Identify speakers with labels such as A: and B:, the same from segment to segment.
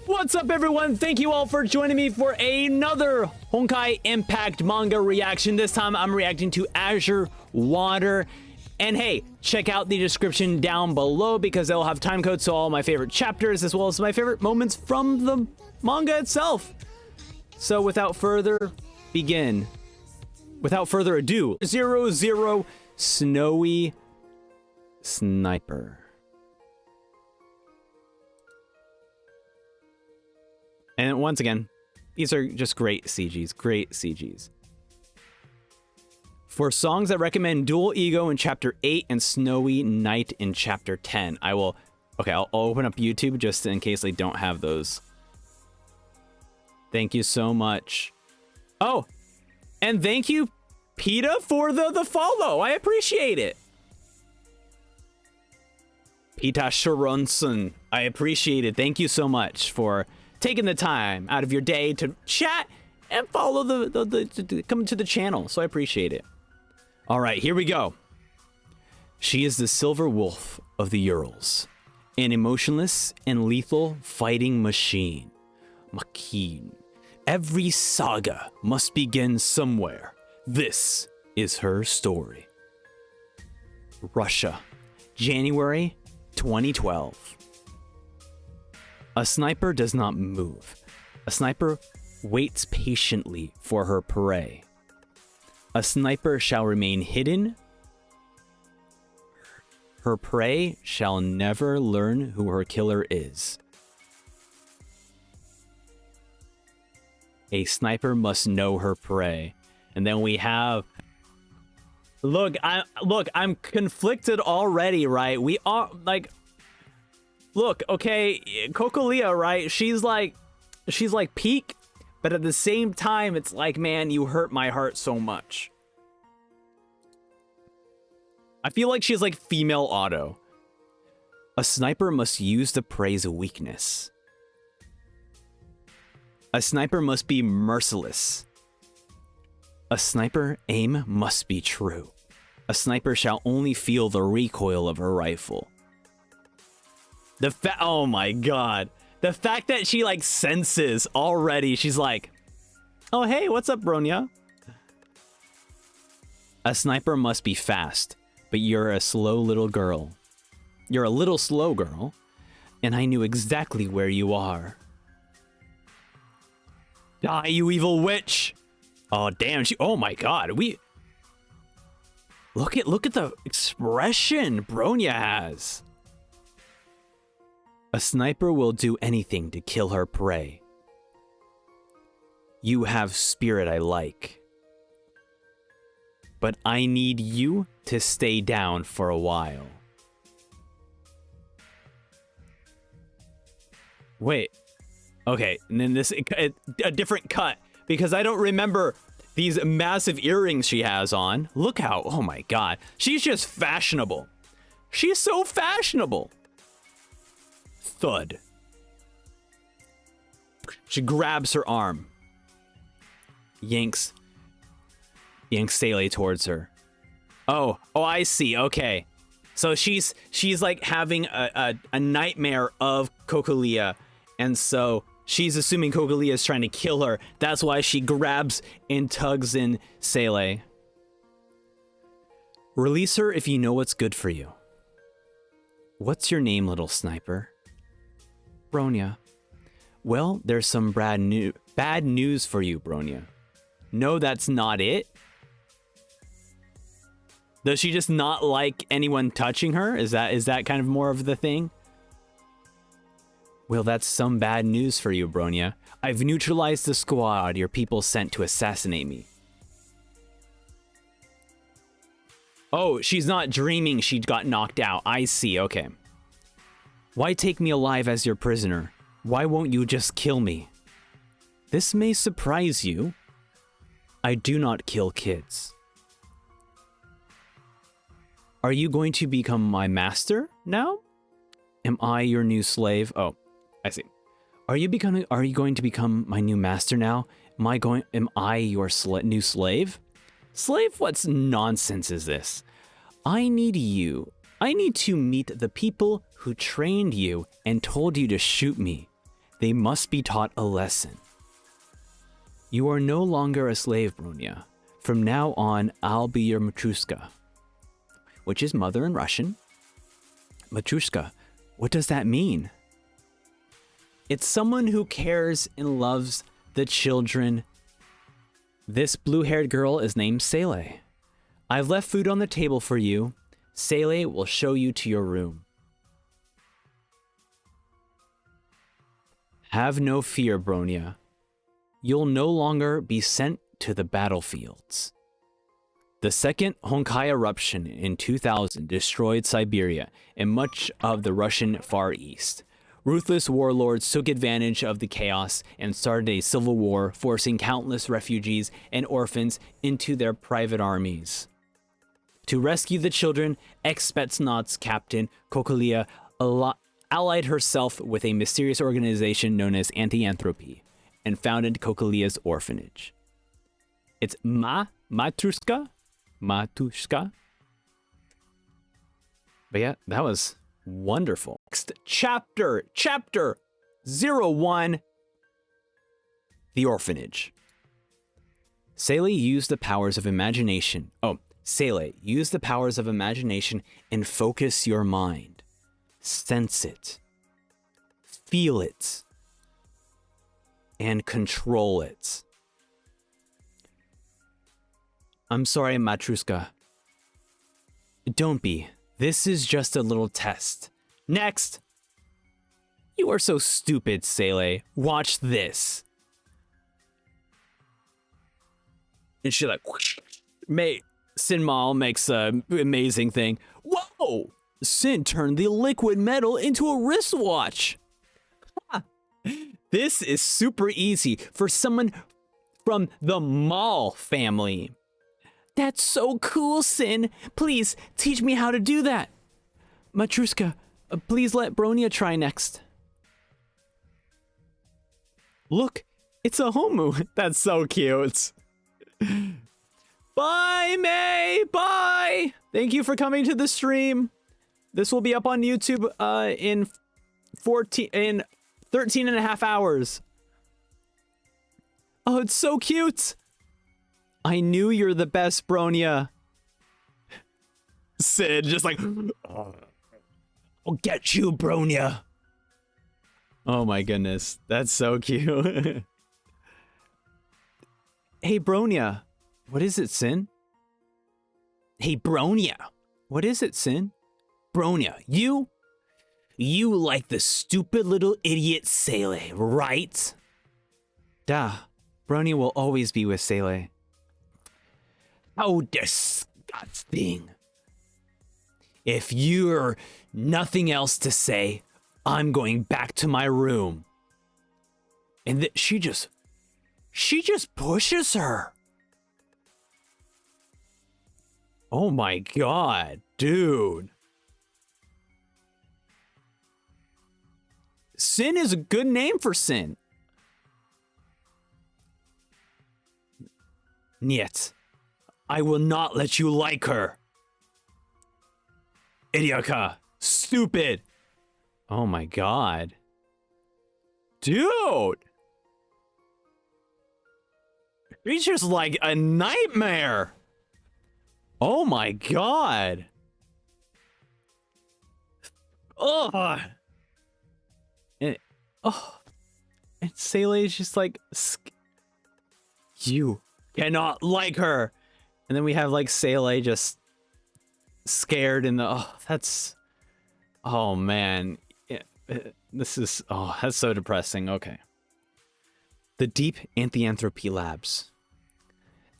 A: What's up, everyone? Thank you all for joining me for another Honkai Impact manga reaction. This time I'm reacting to Azure Water. And hey, check out the description down below because they'll have time codes to all my favorite chapters as well as my favorite moments from the manga itself. So without further ado, 00 Snowy Sniper. And once again, these are just great CGs, great CGs. For songs, I recommend Dual Ego in Chapter 8 and Snowy Night in Chapter 10. I'll open up YouTube just in case they don't have those. Thank you so much. Oh, and thank you, PETA, for the follow. I appreciate it. PETA Sharonson, I appreciate it. Thank you so much for taking the time out of your day to chat and follow come to the channel. So I appreciate it. All right, here we go. She is the Silver Wolf of the Urals, an emotionless and lethal fighting machine. Every saga must begin somewhere. This is her story. Russia, January 2012. A sniper does not move. A sniper waits patiently for her prey. A sniper shall remain hidden. Her prey shall never learn who her killer is. A sniper must know her prey. And then we have... Look, I'm conflicted already, right? We are, like... Look, okay, Cocolia, right? She's like peak, but at the same time, it's like, man, you hurt my heart so much. I feel like she's like female Auto. A sniper must use the prey's weakness. A sniper must be merciless. A sniper aim must be true. A sniper shall only feel the recoil of her rifle. Oh my god. The fact that she like senses already, she's like, oh hey, what's up, Bronya? A sniper must be fast, but you're a slow little girl. You're a little slow girl, and I knew exactly where you are. Die, you evil witch! Oh damn, oh my god, look at the expression Bronya has. A sniper will do anything to kill her prey. You have spirit I like. But I need you to stay down for a while. Wait. Okay, and then a different cut. Because I don't remember these massive earrings she has on. Look how, oh my god. She's just fashionable. She's so fashionable. Thud. She grabs her arm. Yanks Seele towards her. Oh, I see. Okay. So she's like having a nightmare of Cocolia, and so she's assuming Cocolia is trying to kill her. That's why she grabs and tugs in Seele. Release her if you know what's good for you. What's your name, little sniper? Bronya. Well, there's some bad news for you, Bronya. No, that's not it. Does she just not like anyone touching her? Is that kind of more of the thing? Well, that's some bad news for you, Bronya. I've neutralized the squad your people sent to assassinate me. Oh, she's not dreaming she got knocked out. I see, okay. Why take me alive as your prisoner? Why won't you just kill me? This may surprise you. I do not kill kids. Are you going to become my master now? Am I your new slave? Oh, I see. Are you going to become my new master now? Am I your new slave? Slave? What's nonsense is this? I need you. I need to meet the people who trained you and told you to shoot me. They must be taught a lesson. You are no longer a slave, Bronya. From now on, I'll be your Matrushka, which is mother in Russian. Matrushka, what does that mean? It's someone who cares and loves the children. This blue-haired girl is named Seele. I've left food on the table for you. Seele will show you to your room. Have no fear, Bronya. You'll no longer be sent to the battlefields. The second Honkai eruption in 2000 destroyed Siberia and much of the Russian Far East. Ruthless warlords took advantage of the chaos and started a civil war, forcing countless refugees and orphans into their private armies. To rescue the children, ex-Spetsnaz captain Kokolia allied herself with a mysterious organization known as Anti-Entropy and founded Kokolia's Orphanage. It's Matrushka? But yeah, that was wonderful. Next chapter 01, The Orphanage. Seele used the powers of imagination. Seele, use the powers of imagination and focus your mind. Sense it. Feel it. And control it. I'm sorry, Matrushka. Don't be. This is just a little test. Next! You are so stupid, Seele. Watch this. And she like, Sin Mal makes an amazing thing. Whoa! Sin turned the liquid metal into a wristwatch. This is super easy for someone from the Mal family. That's so cool, Sin. Please, teach me how to do that. Matrushka, please let Bronya try next. Look, it's a Homu. That's so cute. Bye, May. Bye. Thank you for coming to the stream. This will be up on YouTube in 13 and a half hours. Oh, it's so cute. I knew you're the best, Bronya. Sid just like, I'll get you, Bronya. Oh my goodness, that's so cute. Hey, Bronya. What is it, Sin? Hey, Bronya. What is it, Sin? Bronya, you like the stupid little idiot Seele, right? Duh. Bronya will always be with Seele. How disgusting. If you're nothing else to say, I'm going back to my room. And she just pushes her. Oh my god, dude. Sin is a good name for Sin. Niet. I will not let you like her. Idiaka. Stupid. Oh my god. Dude. She's just like a nightmare. Oh my god. Oh. And Seele is just like, you cannot like her. And then we have like Seele just scared in the, oh man. This is, that's so depressing. Okay. The Deep Anti-Entropy Labs.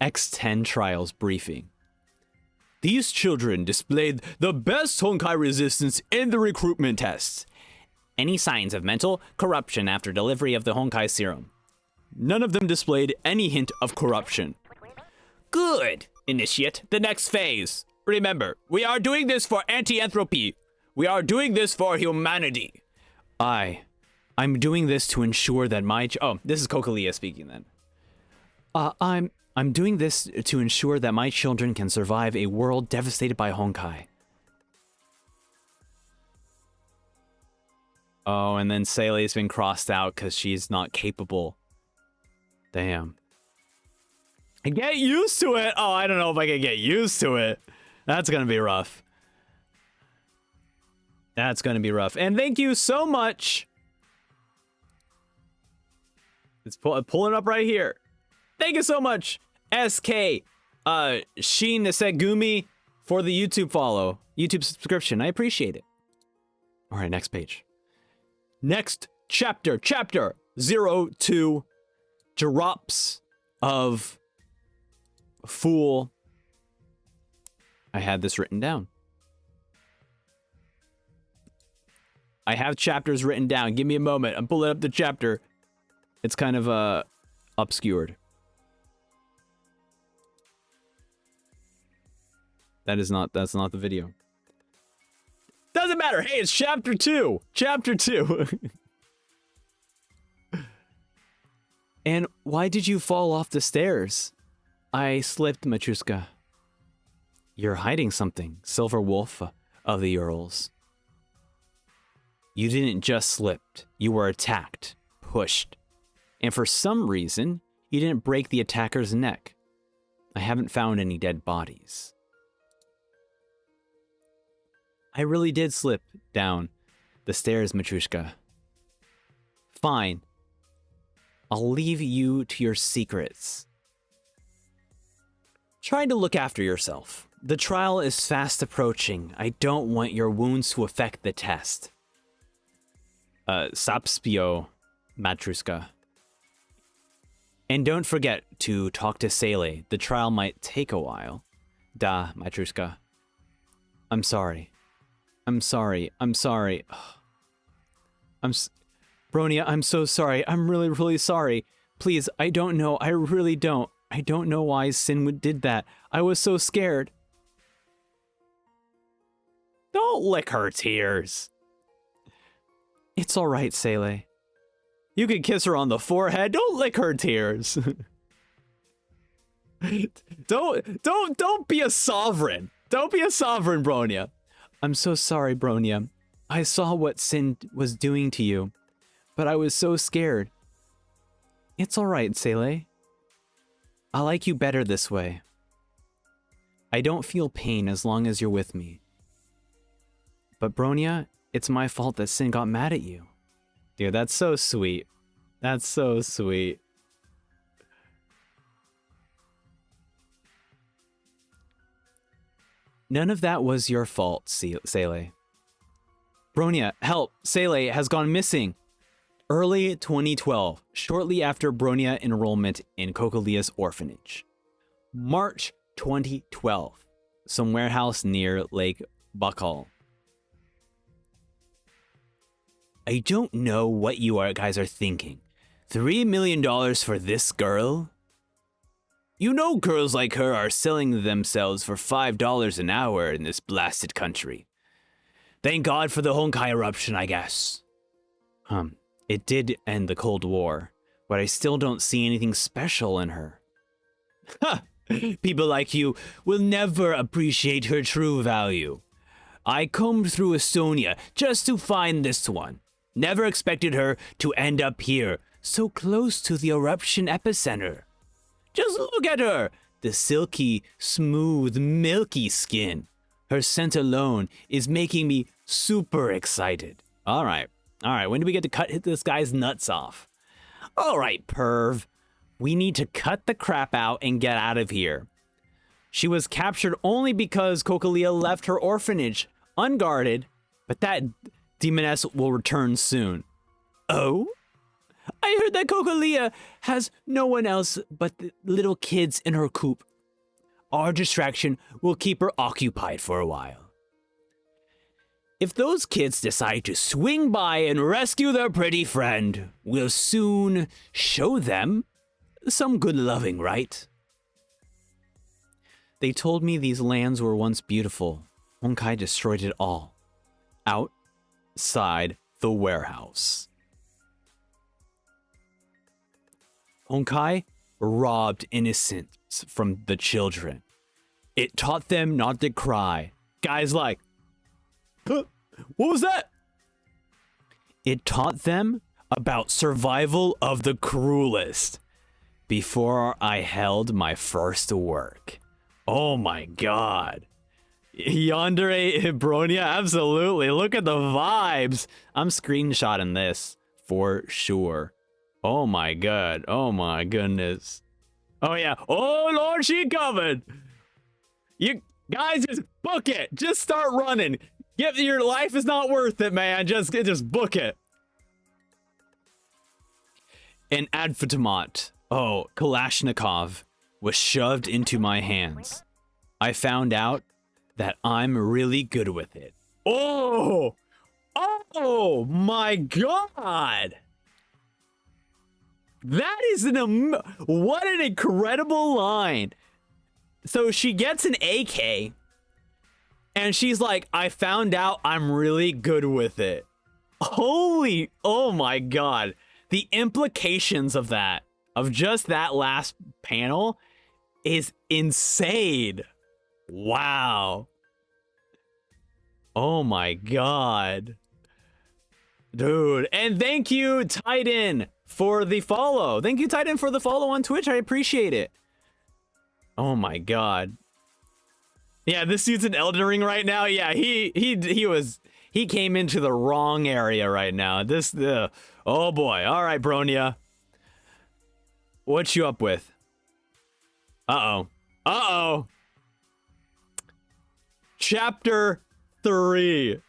A: X10 Trials Briefing. These children displayed the best Honkai resistance in the recruitment tests. Any signs of mental corruption after delivery of the Honkai serum? None of them displayed any hint of corruption. Good! Initiate the next phase. Remember, we are doing this for anti-entropy. We are doing this for humanity. I'm doing this to ensure that my... this is Kokolia speaking then. I'm doing this to ensure that my children can survive a world devastated by Honkai. Oh, and then Seele's been crossed out because she's not capable. Damn. Get used to it. Oh, I don't know if I can get used to it. That's gonna be rough. That's gonna be rough. And thank you so much. It's pulling up right here. Thank you so much, SK Shin Segumi, for the YouTube follow, YouTube subscription. I appreciate it. All right, next page. Next chapter, chapter 02, drops of Fool. I had this written down. I have chapters written down. Give me a moment. I'm pulling up the chapter. It's kind of obscured. That's not the video. Doesn't matter. Hey, it's chapter 2. Chapter 2. And why did you fall off the stairs? I slipped, Machuska. You're hiding something, Silver Wolf of the Urals. You didn't just slip. You were attacked, pushed. And for some reason, you didn't break the attacker's neck. I haven't found any dead bodies. I really did slip down the stairs, Machushka. Fine. I'll leave you to your secrets. Try to look after yourself. The trial is fast approaching. I don't want your wounds to affect the test. Sapspio, Matruska. And don't forget to talk to Seele. The trial might take a while. Da, Matruska. I'm sorry. I'm sorry. I'm sorry. Bronya, I'm so sorry. I'm really, really sorry. Please, I don't know. I really don't. I don't know why Sin did that. I was so scared. Don't lick her tears. It's all right, Seele. You can kiss her on the forehead. Don't lick her tears. Don't be a sovereign. Don't be a sovereign, Bronya. I'm so sorry, Bronya. I saw what Sin was doing to you, but I was so scared. It's all right, Seele. I like you better this way. I don't feel pain as long as you're with me. But Bronya, it's my fault that Sin got mad at you. Dude, that's so sweet. That's so sweet. None of that was your fault, Seele. Bronya, help! Seele has gone missing! Early 2012, shortly after Bronya enrollment in Kokolia's orphanage. March 2012, some warehouse near Lake Baikal. I don't know what you guys are thinking. $3 million for this girl? You know girls like her are selling themselves for $5 an hour in this blasted country. Thank God for the Honkai eruption, I guess. It did end the Cold War, but I still don't see anything special in her. Ha! People like you will never appreciate her true value. I combed through Estonia just to find this one. Never expected her to end up here, so close to the eruption epicenter. Just look at her! The silky, smooth, milky skin. Her scent alone is making me super excited. Alright, when do we get to cut this guy's nuts off? Alright, perv. We need to cut the crap out and get out of here. She was captured only because Kokolia left her orphanage unguarded, but that demoness will return soon. Oh? I heard that Kokolia has no one else but the little kids in her coop. Our distraction will keep her occupied for a while. If those kids decide to swing by and rescue their pretty friend, we'll soon show them some good loving, right? They told me these lands were once beautiful. Honkai destroyed it all. Outside the warehouse. Honkai robbed innocence from the children. It taught them not to cry. Guys like, huh? What was that? It taught them about survival of the cruelest before I held my first work. Oh my god. Yandere Bronya, absolutely. Look at the vibes. I'm screenshotting this for sure. Oh my god. Oh my goodness. Oh yeah. Oh Lord, she covered. You guys just book it. Just start running. Your life is not worth it, man. Just book it. An advertisement. Oh, Kalashnikov was shoved into my hands. I found out that I'm really good with it. Oh! Oh my god! That is what an incredible line. So she gets an AK and she's like, I found out I'm really good with it. Holy, oh my god. The implications of that, of just that last panel, is insane. Wow. Oh my god. Dude, and thank you, Titan, for the follow. Thank you, Titan, for the follow on Twitch. I appreciate it. Oh my god. Yeah, this dude's in Elden Ring right now. Yeah, he came into the wrong area right now. Oh boy. All right, Bronya. What you up with? Uh-oh. Uh-oh. Chapter 3.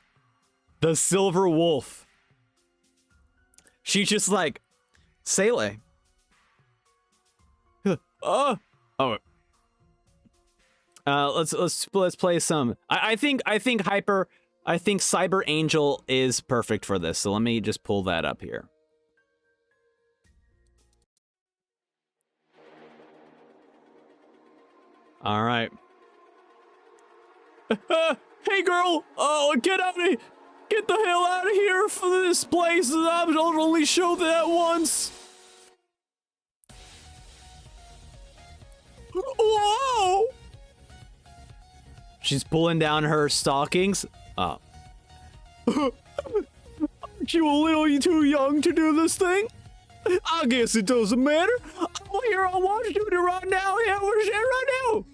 A: The Silver Wolf. She's just like, Seele. Oh. Let's play some. I think Cyber Angel is perfect for this. So let me just pull that up here. All right. Hey girl, get the hell out of here for this place. I'll only show that once. Whoa! She's pulling down her stockings. Oh. Aren't you a little too young to do this thing? I guess it doesn't matter. I'm here on watch duty right now. Yeah, we're here right now.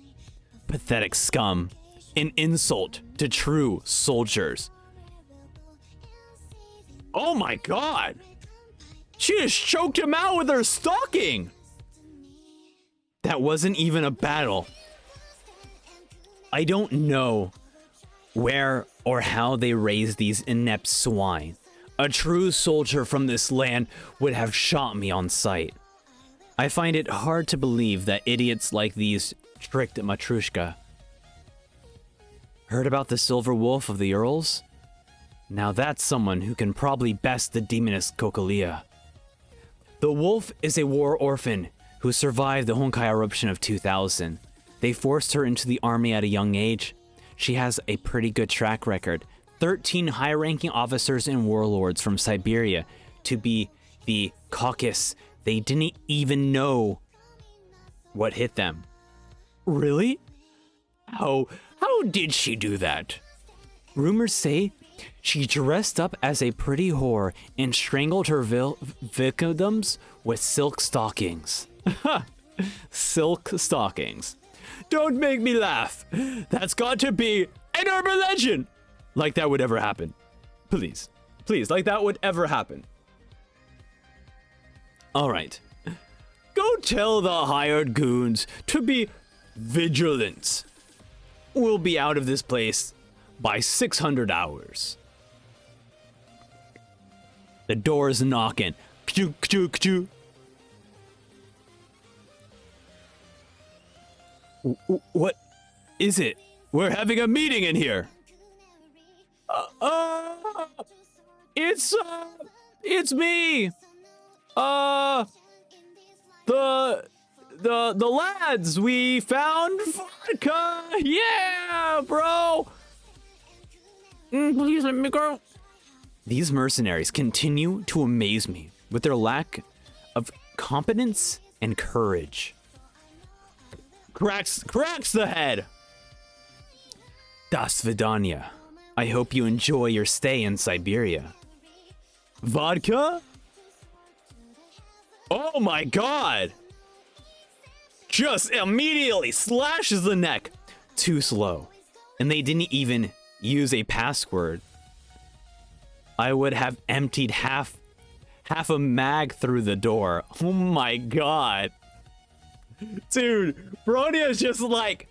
A: Pathetic scum. An insult to true soldiers. Oh my god. She just choked him out with her stocking. That wasn't even a battle. I don't know where or how they raise these inept swine. A true soldier from this land would have shot me on sight. I find it hard to believe that idiots like these tricked Matrushka. Heard about the Silver Wolf of the Earls? Now that's someone who can probably best the demoness Kokalia. The wolf is a war orphan who survived the Honkai eruption of 2000. They forced her into the army at a young age. She has a pretty good track record. 13 high-ranking officers and warlords from Siberia to be the Caucasus. They didn't even know what hit them. Really? How did she do that? Rumors say she dressed up as a pretty whore and strangled her victims with silk stockings. Silk stockings. Don't make me laugh. That's got to be an urban legend. Like that would ever happen. Please, like that would ever happen. All right. Go tell the hired goons to be vigilant. We'll be out of this place by 600 hours. The door's knocking. Kchoo, kchoo, kchoo. What is it? We're having a meeting in here. It's me. The lads, we found vodka. Yeah, bro. Please let me go. These mercenaries continue to amaze me with their lack of competence and courage. Cracks the head. Das Vidanya. I hope you enjoy your stay in Siberia. Vodka? Oh my god! Just immediately slashes the neck. Too slow. And they didn't even use a password. I would have emptied half a mag through the door. Oh my god. Dude, Bronya is just like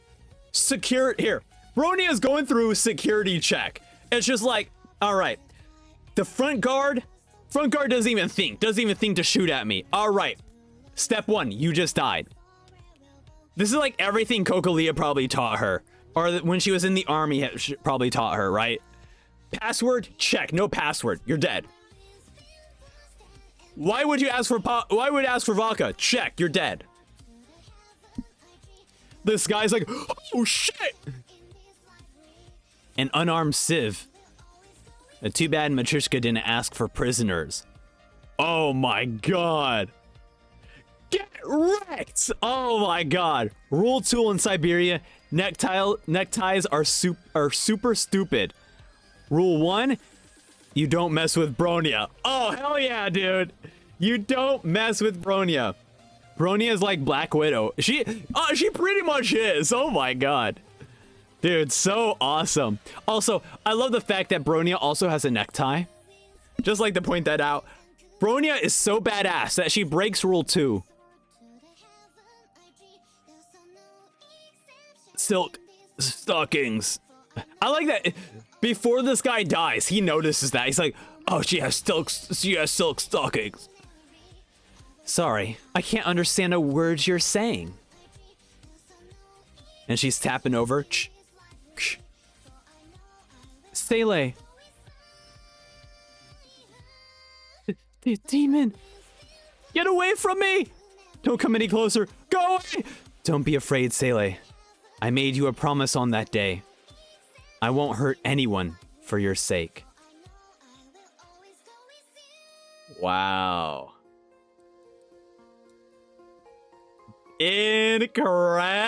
A: secure here. Bronya is going through a security check. It's just like, all right, the front guard doesn't even think to shoot at me. All right, step one, you just died. This is like everything Cocolia probably taught her, or when she was in the army, probably taught her, right? Password, check. No password, you're dead. Why would you ask for vodka? Check, you're dead. This guy's like, oh shit! An unarmed civ. Too bad Matryoshka didn't ask for prisoners. Oh my god. Get wrecked! Oh my god. Rule tool in Siberia. Neckties are super stupid. Rule 1, you don't mess with Bronya. Oh, hell yeah, dude. You don't mess with Bronya. Bronya is like Black Widow. She pretty much is. Oh my god. Dude, so awesome. Also, I love the fact that Bronya also has a necktie. Just like to point that out. Bronya is so badass that she breaks rule 2. Silk stockings. I like that. Before this guy dies, he notices that. He's like, oh, she has silk stockings. Sorry, I can't understand a word you're saying. And she's tapping over. Seele. Demon. Get away from me. Don't come any closer. Go away. Don't be afraid, Seele. I made you a promise on that day. I won't hurt anyone for your sake. Wow. Incredible.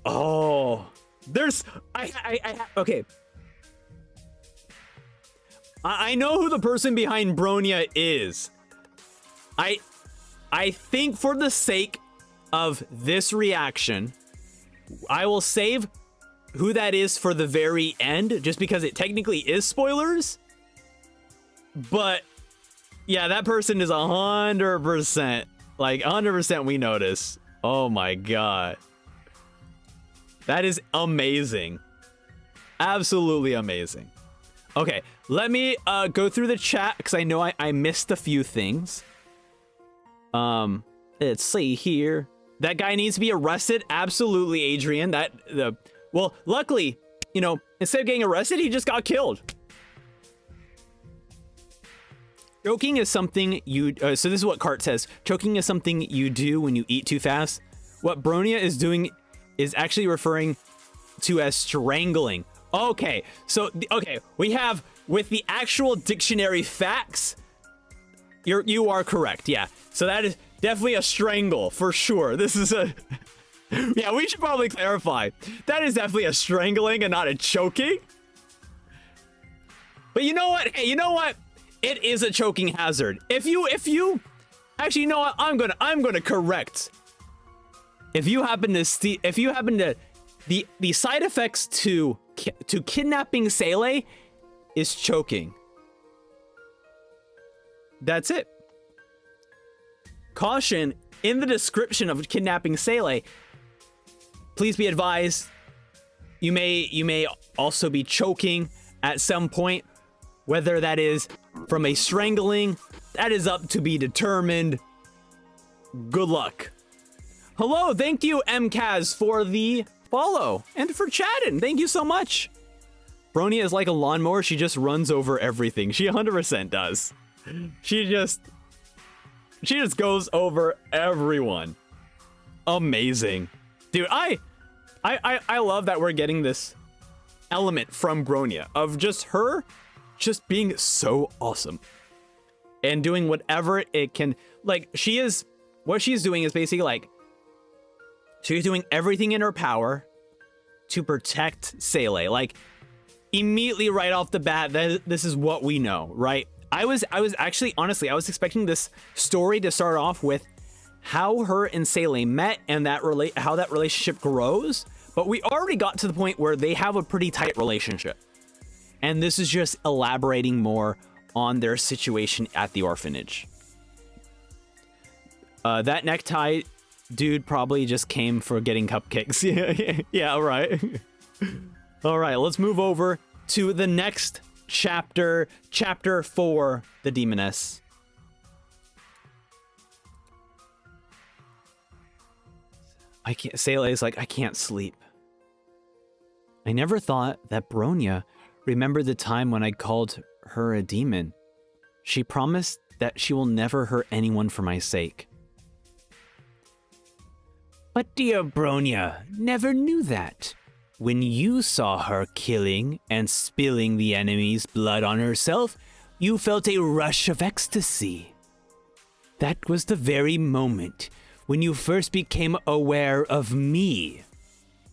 A: Oh, there's okay. I know who the person behind Bronya is. I think for the sake of this reaction, I will save who that is for the very end, just because it technically is spoilers. But yeah, that person is 100%, like 100% we notice. Oh my god. That is amazing. Absolutely amazing. Okay, let me go through the chat because I know I missed a few things. Let's see here. That guy needs to be arrested. Absolutely, Adrian. Well, luckily, you know, instead of getting arrested, he just got killed. Choking is something you... so this is what Cart says. Choking is something you do when you eat too fast. What Bronya is doing is actually referring to as strangling. Okay, so, okay, we have, with the actual dictionary facts, you are correct, yeah. So that is definitely a strangle, for sure. This is a... yeah, we should probably clarify. That is definitely a strangling and not a choking. But you know what? Hey, you know what? It is a choking hazard. If you actually, you know what? I'm gonna correct. If you happen to the side effects to kidnapping Seele is choking. That's it. Caution in the description of kidnapping Seele. Please be advised. You may also be choking at some point. Whether that is from a strangling, that is up to be determined. Good luck. Hello, thank you, MCAS, for the follow and for chatting. Thank you so much. Bronya is like a lawnmower. She just runs over everything. She 100% does. She just goes over everyone. Amazing. Dude, I love that we're getting this element from Bronya of just her just being so awesome and doing whatever it can. Like, what she's doing is basically like, she's doing everything in her power to protect Seele. Like, immediately right off the bat, this is what we know, right? I was actually, honestly, I was expecting this story to start off with how her and Seele met and how that relationship grows. But we already got to the point where they have a pretty tight relationship. And this is just elaborating more on their situation at the orphanage. That necktie dude probably just came for getting cupcakes. Yeah, right. All right, let's move over to the next chapter, chapter 4, the Demoness. Sele's like, I can't sleep. I never thought that Bronya remembered the time when I called her a demon. She promised that she will never hurt anyone for my sake. But dear Bronya never knew that. When you saw her killing and spilling the enemy's blood on herself, you felt a rush of ecstasy. That was the very moment when you first became aware of me,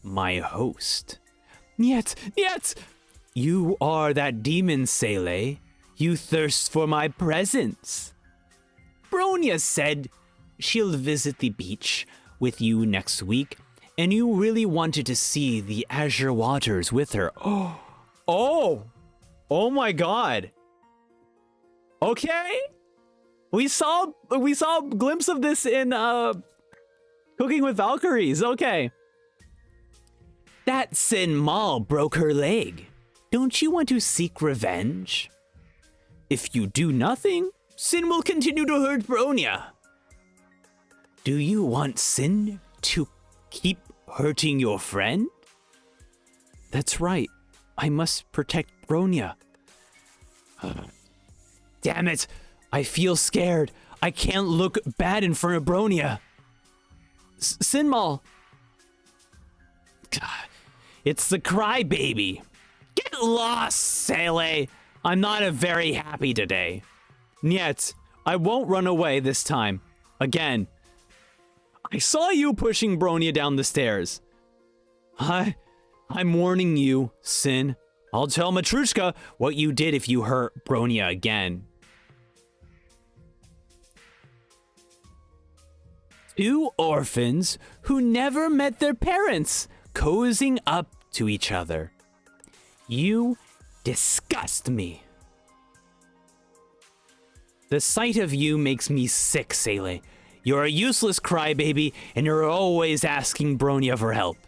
A: my host. Yet, you are that demon, Seele. You thirst for my presence. Bronya said she'll visit the beach with you next week, and you really wanted to see the Azure Waters with her. Oh my god. Okay. We saw a glimpse of this in Cooking with Valkyries. Okay. That Sin Mal broke her leg. Don't you want to seek revenge? If you do nothing, Sin will continue to hurt Bronya. Do you want Sin to keep hurting your friend? That's right. I must protect Bronya. Damn it. I feel scared. I can't look bad in front of Bronya. Sin Mal. God, it's the crybaby. Get lost, Seele. I'm not very happy today. Yet, I won't run away this time. Again. I saw you pushing Bronya down the stairs. I'm warning you, Sin. I'll tell Matrushka what you did if you hurt Bronya again. Two orphans who never met their parents, cozying up to each other. You disgust me. The sight of you makes me sick, Seele. You're a useless crybaby, and you're always asking Bronya for help.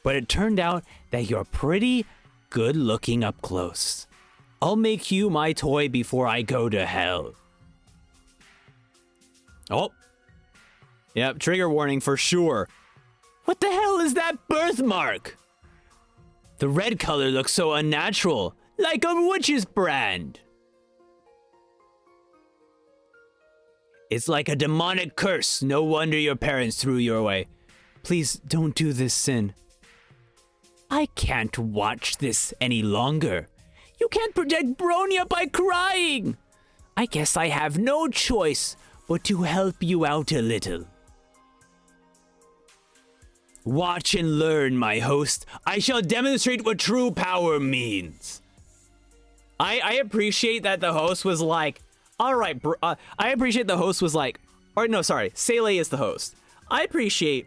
A: But it turned out that you're pretty good looking up close. I'll make you my toy before I go to hell. Oh. Yep, trigger warning for sure. What the hell is that birthmark? The red color looks so unnatural, like a witch's brand. It's like a demonic curse. No wonder your parents threw you away. Please don't do this, Sin. I can't watch this any longer. You can't protect Bronya by crying. I guess I have no choice but to help you out a little. Watch and learn, my host. I shall demonstrate what true power means. I appreciate that the host was like, all right, I appreciate the host was like, or no, sorry, Seele is the host. I appreciate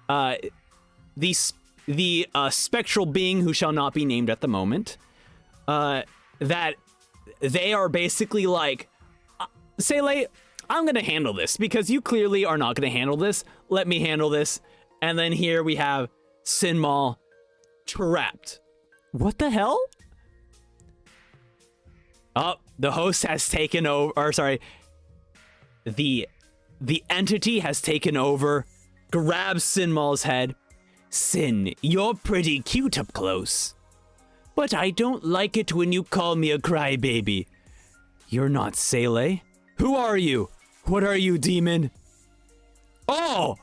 A: the spectral being who shall not be named at the moment, that they are basically like, Seele, I'm going to handle this because you clearly are not going to handle this. Let me handle this. And then here we have Sin Mal trapped. What the hell? Oh, the host has taken over, or sorry, the entity has taken over, grabs Sin Mal's head. Sin, you're pretty cute up close. But I don't like it when you call me a crybaby. You're not Seele. Who are you? What are you, demon? Oh!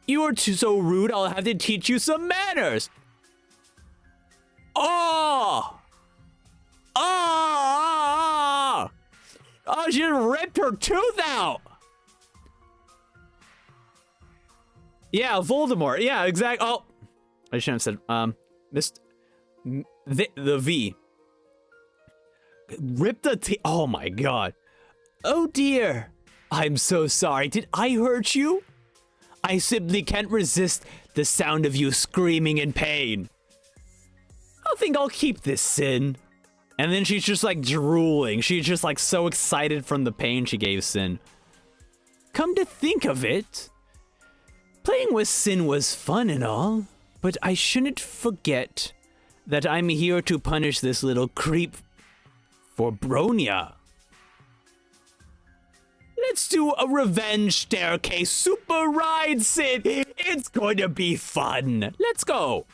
A: You are so rude, I'll have to teach you some manners. Oh, she ripped her tooth out. Yeah, Voldemort. Yeah, exact. Oh, I shouldn't have said, the V. Rip the T. Oh my god. Oh dear. I'm so sorry. Did I hurt you? I simply can't resist the sound of you screaming in pain. I think I'll keep this, Sin. And then she's just like drooling. She's just like so excited from the pain she gave Sin. Come to think of it, playing with Sin was fun and all, but I shouldn't forget that I'm here to punish this little creep for Bronya. Let's do a revenge staircase super ride, Sin. It's going to be fun. Let's go.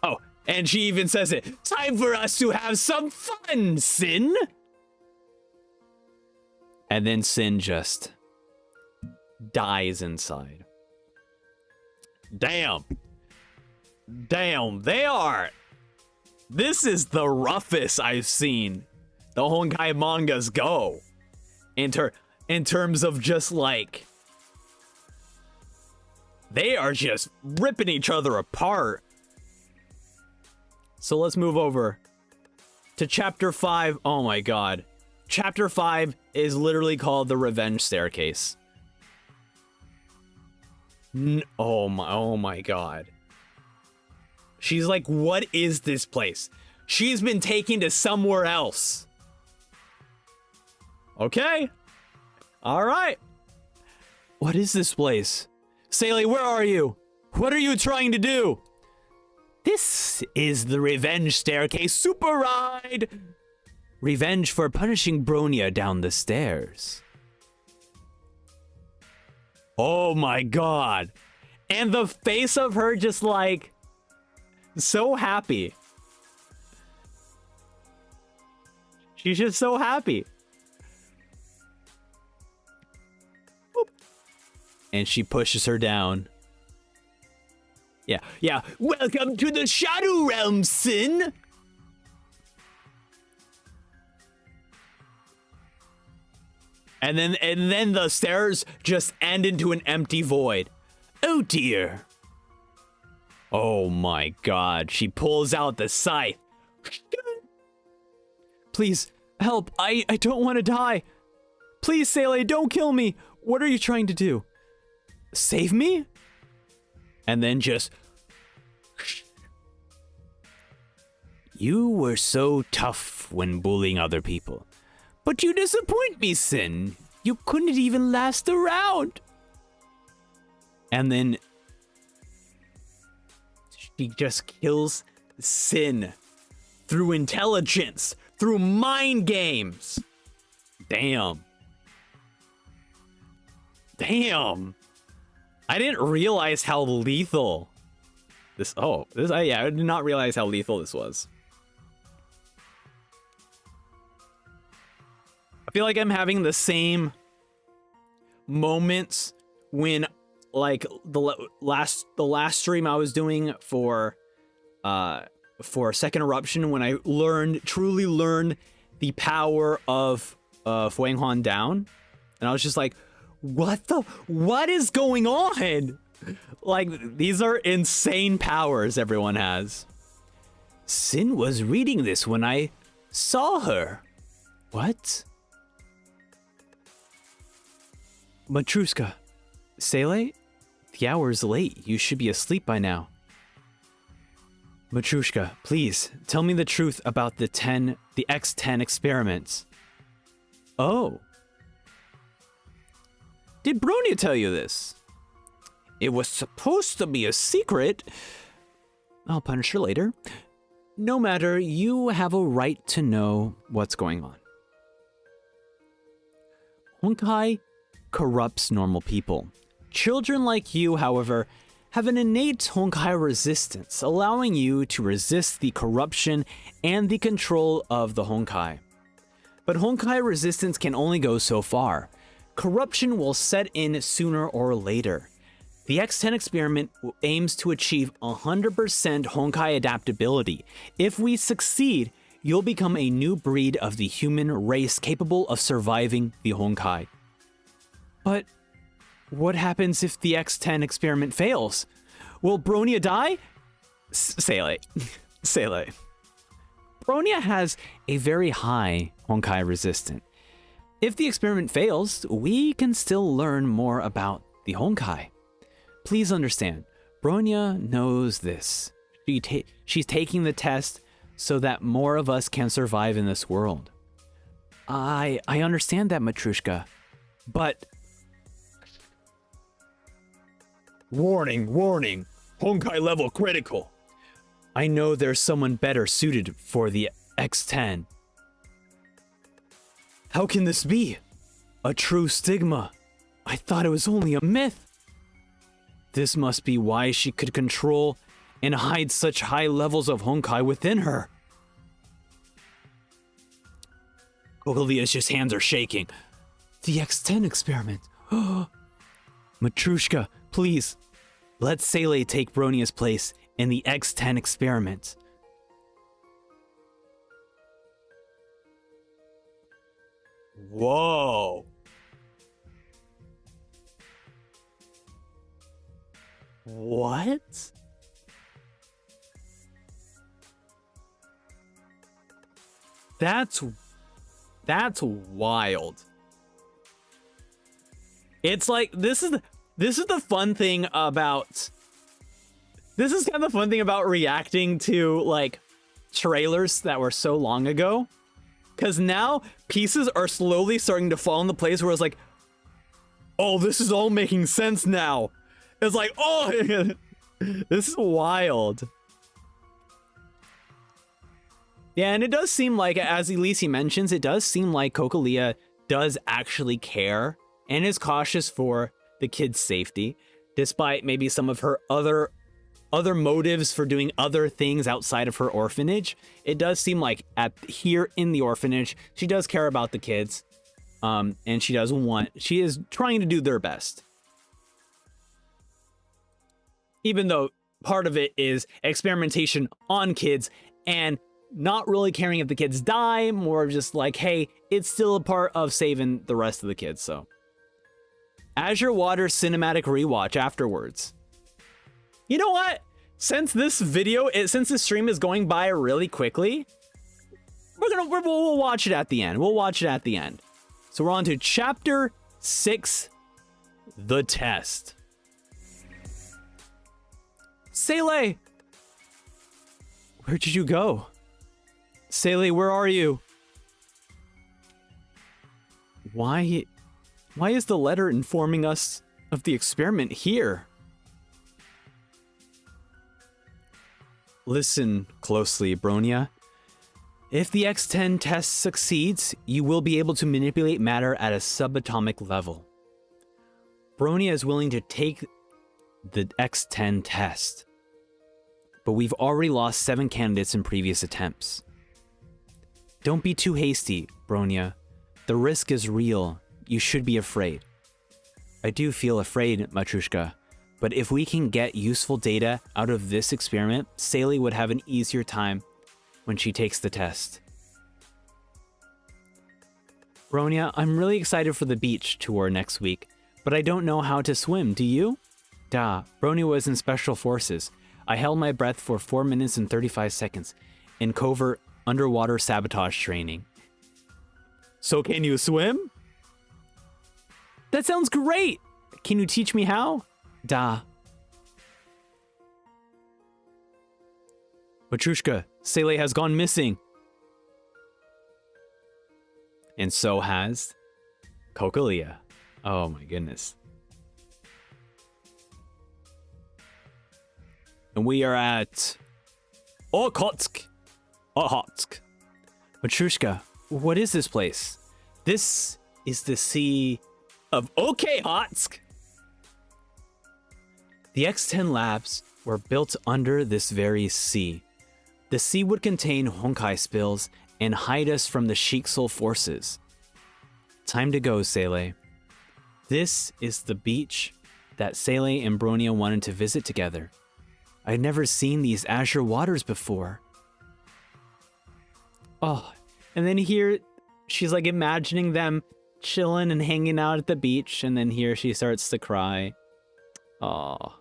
A: Oh, and she even says it. Time for us to have some fun, Sin. And then Sin just dies inside. Damn. Damn, they are. This is the roughest I've seen the Honkai mangas go. In terms of just like, they are just ripping each other apart. So let's move over to chapter 5. Oh my god. Chapter 5 is literally called the Revenge Staircase. Oh my god. She's like, what is this place? She's been taken to somewhere else. Okay. All right. What is this place? Seele, where are you? What are you trying to do? This is the Revenge Staircase Super Ride. Revenge for punishing Bronya down the stairs. Oh my god. And the face of her just like so happy. She's just so happy. Boop. And she pushes her down. Yeah. Welcome to the Shadow Realm, Sin. And then the stairs just end into an empty void. Oh dear. Oh my god. She pulls out the scythe. Please, help. I don't want to die. Please, Seele, don't kill me. What are you trying to do? Save me? And then just... You were so tough when bullying other people. But you disappoint me, Sin. You couldn't even last a round. And then... she just kills Sin. Through intelligence. Through mind games. Damn. I didn't realize how lethal this. Yeah, I did not realize how lethal this was. I feel like I'm having the same moments when, like, the last stream I was doing for Second Eruption, when I truly learned the power of Fuenghuan Down, and I was just like, what is going on? Like, these are insane powers everyone has. Sin was reading this when I saw her. What? Matrushka. Seele? The hour's late. You should be asleep by now. Matrushka, please, tell me the truth about the X10 experiments. Oh. Did Bronya tell you this? It was supposed to be a secret. I'll punish her later. No matter, you have a right to know what's going on. Honkai corrupts normal people. Children like you, however, have an innate Honkai resistance, allowing you to resist the corruption and the control of the Honkai. But Honkai resistance can only go so far. Corruption will set in sooner or later. The X10 experiment aims to achieve 100% Honkai adaptability. If we succeed, you'll become a new breed of the human race capable of surviving the Honkai. But What happens if the X10 experiment fails? Will Bronya die? Seele. Seele. Bronya has a very high Honkai resistance. If the experiment fails, we can still learn more about the Honkai. Please understand, Bronya knows this. She's taking the test so that more of us can survive in this world. I understand that, Matrushka, but... Warning, warning, Honkai level critical. I know there's someone better suited for the X10. How can this be? A true stigma. I thought it was only a myth. This must be why she could control and hide such high levels of Honkai within her. Kokolia's hands are shaking. The X10 experiment. Matrushka, please, let Seele take Bronya's place in the X10 experiment. Whoa. What? That's wild. It's like this is the fun thing about reacting to like trailers that were so long ago, because now pieces are slowly starting to fall into place where it's like, oh, this is all making sense now. It's like, oh, this is wild. Yeah, and it does seem like, as Elise mentions, it does seem like Kokolia does actually care and is cautious for the kid's safety, despite maybe some of her other motives for doing other things outside of her orphanage. It does seem like here in the orphanage, she does care about the kids, and she is trying to do their best. Even though part of it is experimentation on kids and not really caring if the kids die, more just like, hey, it's still a part of saving the rest of the kids. So Azure Waters cinematic rewatch afterwards. You know what? Since this stream is going by really quickly, we'll watch it at the end. We'll watch it at the end. So we're on to chapter 6, the test. Seele! Where did you go? Seele, where are you? Why is the letter informing us of the experiment here? Listen closely, Bronya. If the X10 test succeeds, you will be able to manipulate matter at a subatomic level. Bronya is willing to take the X10 test, but we've already lost 7 candidates in previous attempts. Don't be too hasty, Bronya. The risk is real. You should be afraid. I do feel afraid, Matrushka, but if we can get useful data out of this experiment, Seele would have an easier time when she takes the test. Bronya, I'm really excited for the beach tour next week, but I don't know how to swim, do you? Bronya was in Special Forces. I held my breath for 4 minutes and 35 seconds in covert underwater sabotage training. So can you swim? That sounds great! Can you teach me how? Matrushka, Seele has gone missing. And so has Kokolia. Oh my goodness. And we are at Okhotsk. Matrushka, what is this place? This is the Sea of Okhotsk. The X10 labs were built under this very sea. The sea would contain Honkai spills and hide us from the Sheiksul forces. Time to go, Seele. This is the beach that Seele and Bronya wanted to visit together. I'd never seen these Azure Waters before. Oh, and then here she's like imagining them chilling and hanging out at the beach, and then here she starts to cry. Oh.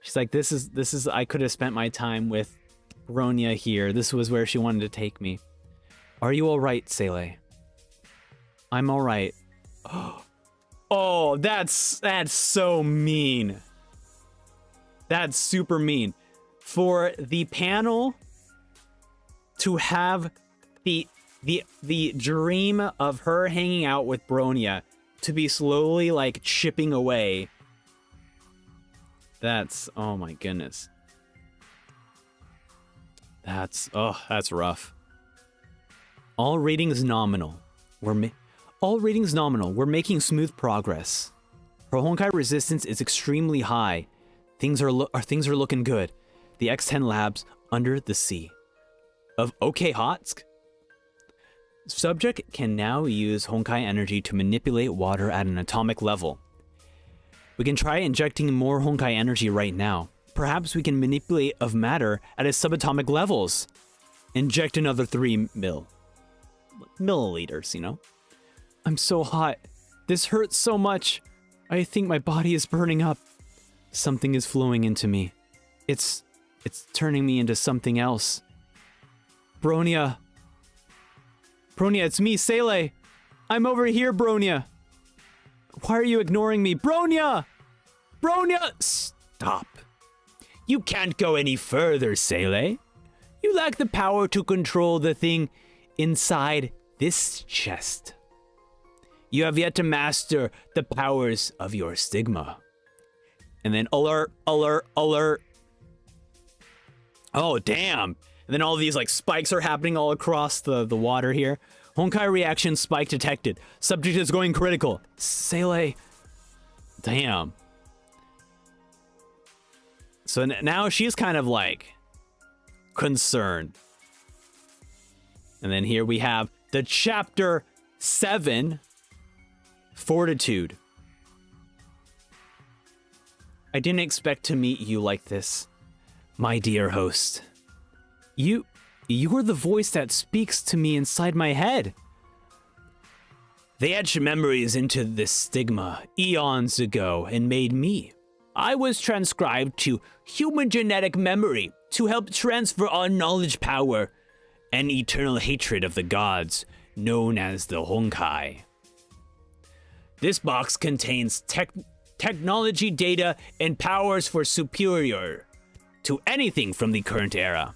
A: She's like, this is, I could have spent my time with Bronya here. This was where she wanted to take me. Are you alright, Seele? I'm alright. Oh, that's so mean. That's super mean. For the panel to have the dream of her hanging out with Bronya to be slowly like chipping away. That's, oh my goodness. That's rough. All ratings nominal. All ratings nominal. We're making smooth progress. Her Honkai resistance is extremely high. Things are looking good. The X10 labs under the sea. Of OK Hotsk. Subject can now use Honkai energy to manipulate water at an atomic level. We can try injecting more Honkai energy right now. Perhaps we can manipulate of matter at its subatomic levels. Inject another 3 milliliters, you know? I'm so hot. This hurts so much. I think my body is burning up. Something is flowing into me. It's turning me into something else. Bronya. Bronya, it's me, Seele. I'm over here, Bronya. Why are you ignoring me? Bronya! Bronya! Stop. You can't go any further, Seele. You lack the power to control the thing inside this chest. You have yet to master the powers of your stigma. And then alert, alert, alert. Oh, damn. And then all these like spikes are happening all across the water here. Honkai reaction spike detected. Subject is going critical. Seele. Damn. So now she's kind of like concerned. And then here we have the chapter 7, Fortitude. I didn't expect to meet you like this, my dear host. You're the voice that speaks to me inside my head. They etched memories into this stigma eons ago and made me. I was transcribed to human genetic memory to help transfer our knowledge power and eternal hatred of the gods, known as the Honkai. This box contains technology data and powers for superior to anything from the current era.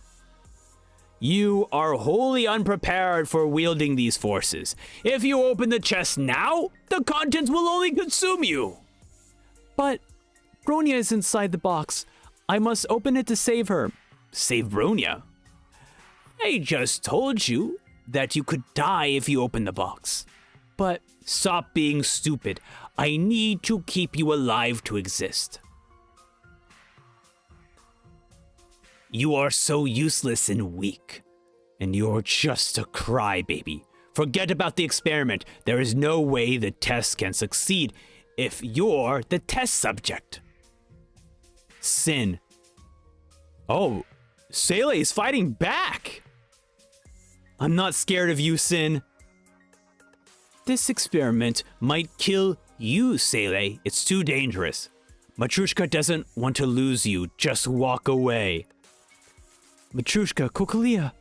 A: You are wholly unprepared for wielding these forces. If you open the chest now, the contents will only consume you. But Bronya is inside the box. I must open it to save her. Save Bronya? I just told you that you could die if you open the box. But stop being stupid. I need to keep you alive to exist. You are so useless and weak. And you're just a crybaby. Forget about the experiment. There is no way the test can succeed if you're the test subject. Sin. Oh, Seele is fighting back. I'm not scared of you, Sin. This experiment might kill you, Seele. It's too dangerous. Matrushka doesn't want to lose you. Just walk away. Matrushka, Kokalia.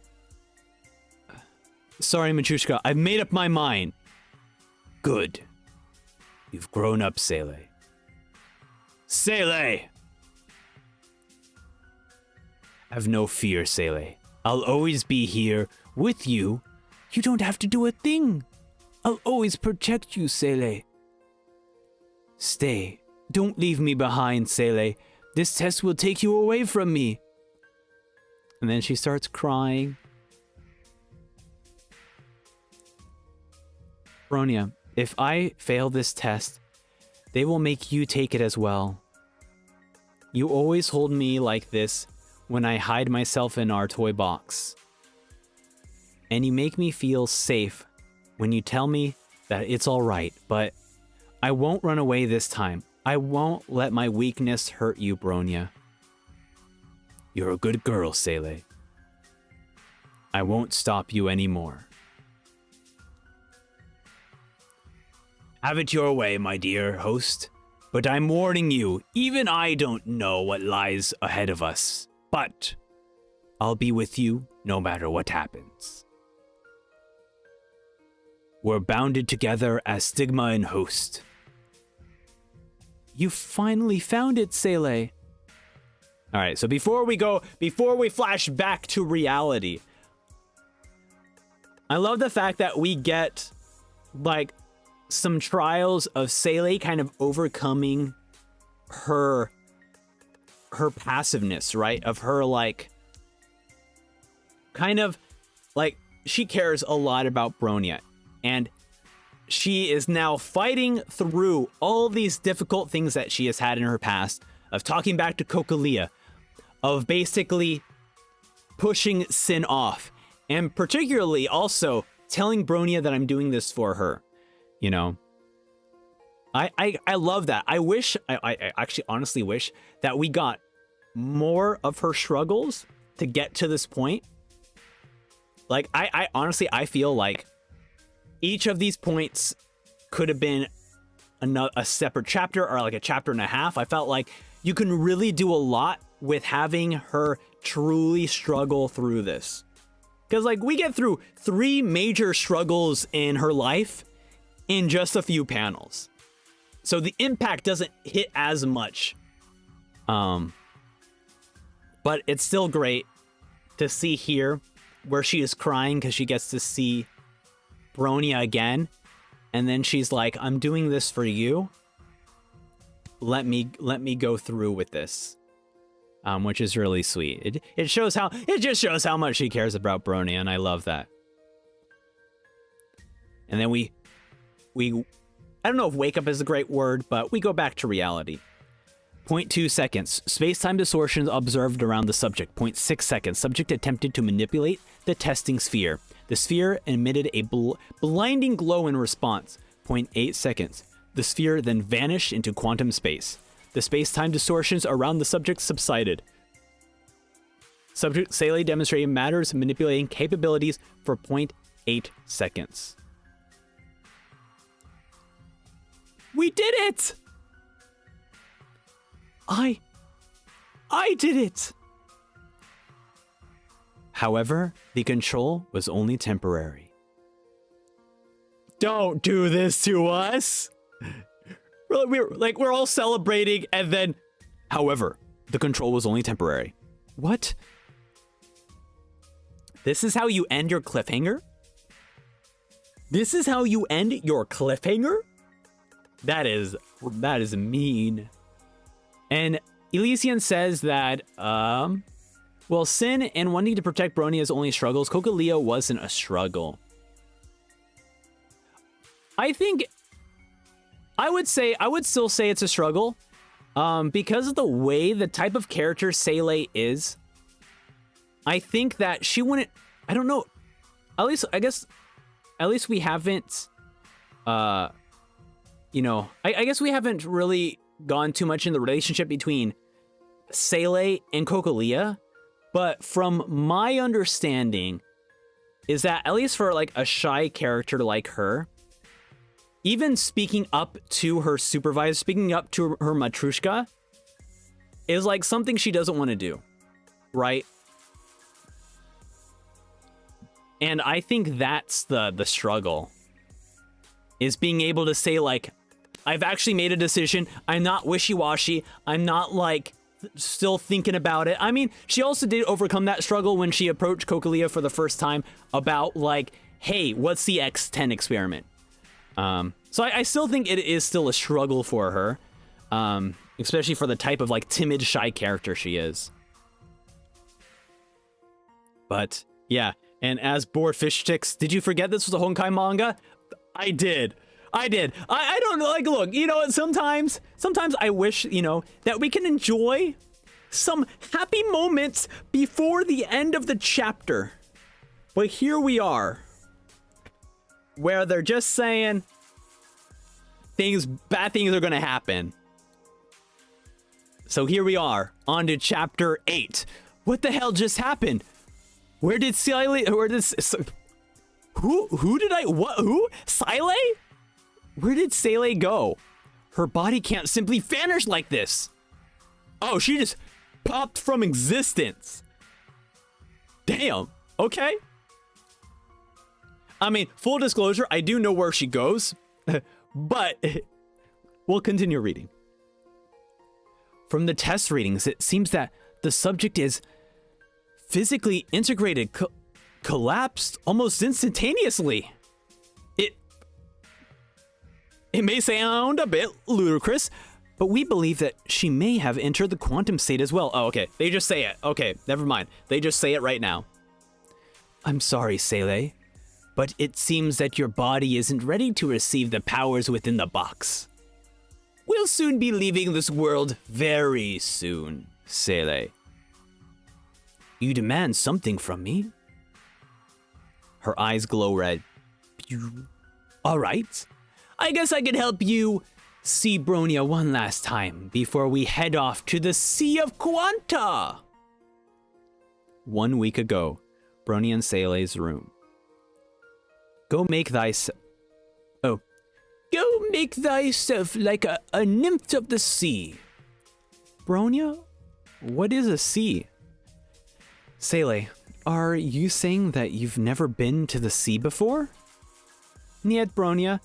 A: Sorry, Matrushka. I've made up my mind. Good. You've grown up, Seele. Seele! Have no fear, Seele. I'll always be here with you. You don't have to do a thing. I'll always protect you, Seele. Stay. Don't leave me behind, Seele. This test will take you away from me. And then she starts crying. Bronya, if I fail this test, they will make you take it as well. You always hold me like this when I hide myself in our toy box. And you make me feel safe when you tell me that it's alright, but I won't run away this time. I won't let my weakness hurt you, Bronya. You're a good girl, Seele. I won't stop you anymore. Have it your way, my dear host. But I'm warning you, even I don't know what lies ahead of us. But I'll be with you no matter what happens. We're bounded together as Stigma and Host. You finally found it, Seele. All right, so before we flash back to reality, I love the fact that we get, like, some trials of Seele kind of overcoming her passiveness, right? Of her, like, kind of, like, she cares a lot about Bronya, and she is now fighting through all these difficult things that she has had in her past, of talking back to Kokaliya, of basically pushing Sin off, and particularly also telling Bronya that I'm doing this for her. You know, I love that. I actually honestly wish that we got more of her struggles to get to this point. Like, I honestly, I feel like each of these points could have been a separate chapter, or like a chapter and a half. I felt like you can really do a lot with having her truly struggle through this. Because, like, we get through 3 major struggles in her life in just a few panels. So the impact doesn't hit as much. But it's still great to see here where she is crying because she gets to see Bronya again. And then she's like, I'm doing this for you. Let me go through with this. Which is really sweet. It just shows how much she cares about Bronya, and I love that. And then we I don't know if wake up is a great word, but we go back to reality. 0.2 seconds. Space-time distortions observed around the subject. 0.6 seconds. Subject attempted to manipulate the testing sphere. The sphere emitted a blinding glow in response. 0.8 seconds. The sphere then vanished into quantum space. The space-time distortions around the subject subsided. Subject Seele demonstrated Matter's manipulating capabilities for 0.8 seconds. We did it! I did it! However, the control was only temporary. Don't do this to us! We're all celebrating, and then... However, the control was only temporary. What? This is how you end your cliffhanger? This is how you end your cliffhanger? That is mean. And Elysian says that, well, Sin and wanting to protect Bronya's only struggles, Kokaliya wasn't a struggle. I think... I would still say it's a struggle, because of the way the type of character Seele is. I think that she wouldn't. I don't know. At least we haven't. I guess we haven't really gone too much in the relationship between Seele and Kokaliya, but from my understanding, is that at least for like a shy character like her, even speaking up to her supervisor, speaking up to her Matrushka, is like something she doesn't want to do, right? And I think that's the struggle, is being able to say, like, I've actually made a decision. I'm not wishy-washy. I'm not, like, still thinking about it. I mean, she also did overcome that struggle when she approached Kokaliya for the first time about, like, hey, what's the X10 experiment? So I still think it is still a struggle for her, especially for the type of, like, timid, shy character she is. But, yeah. And as Bored Fish Sticks, did you forget this was a Honkai manga? I did. I don't know, like, look, you know, sometimes I wish, you know, that we can enjoy some happy moments before the end of the chapter. But here we are, where they're just saying bad things are gonna happen. So here we are, on to chapter 8. What the hell just happened? Who did I, what, who? Seele? Where did Seele go? Her body can't simply vanish like this. Oh, she just popped from existence. Damn. Okay. I mean, full disclosure, I do know where she goes, but we'll continue reading. From the test readings, it seems that the subject is physically integrated, collapsed almost instantaneously. It may sound a bit ludicrous, but we believe that she may have entered the quantum state as well. Oh, okay. They just say it. Okay, never mind. They just say it right now. I'm sorry, Seele, but it seems that your body isn't ready to receive the powers within the box. We'll soon be leaving this world very soon, Seele. You demand something from me? Her eyes glow red. All right. I guess I could help you see Bronya one last time before we head off to the Sea of Quanta. 1 week ago, Bronya and Seele's room. Go make thyself like a nymph of the sea. Bronya, what is a sea? Seele, are you saying that you've never been to the sea before? Niet, Bronya.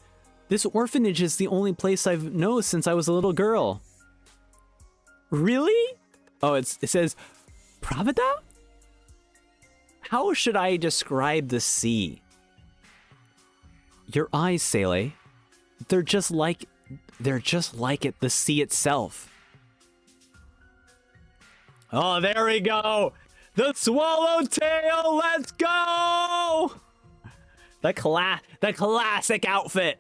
A: This orphanage is the only place I've known since I was a little girl. Really? Oh, it says Pravda? How should I describe the sea? Your eyes, Seele. They're just like it, the sea itself. Oh, there we go. The swallowtail, let's go! The classic outfit.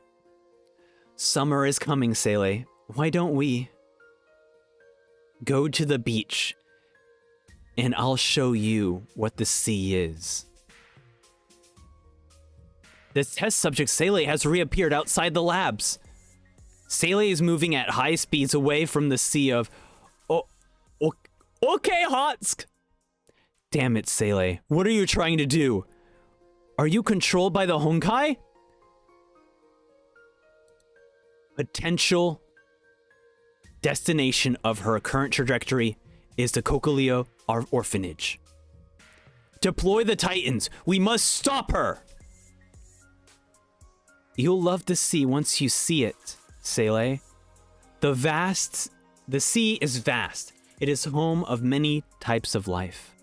A: Summer is coming, Seele. Why don't we go to the beach and I'll show you what the sea is. The test subject Seele has reappeared outside the labs. Seele is moving at high speeds away from the sea of... Okay, Hotsk! Damn it, Seele. What are you trying to do? Are you controlled by the Honkai? Potential destination of her current trajectory is the Kokolio Orphanage. Deploy the Titans. We must stop her. You'll love the sea once you see it, Seele. The sea is vast. It is home of many types of life.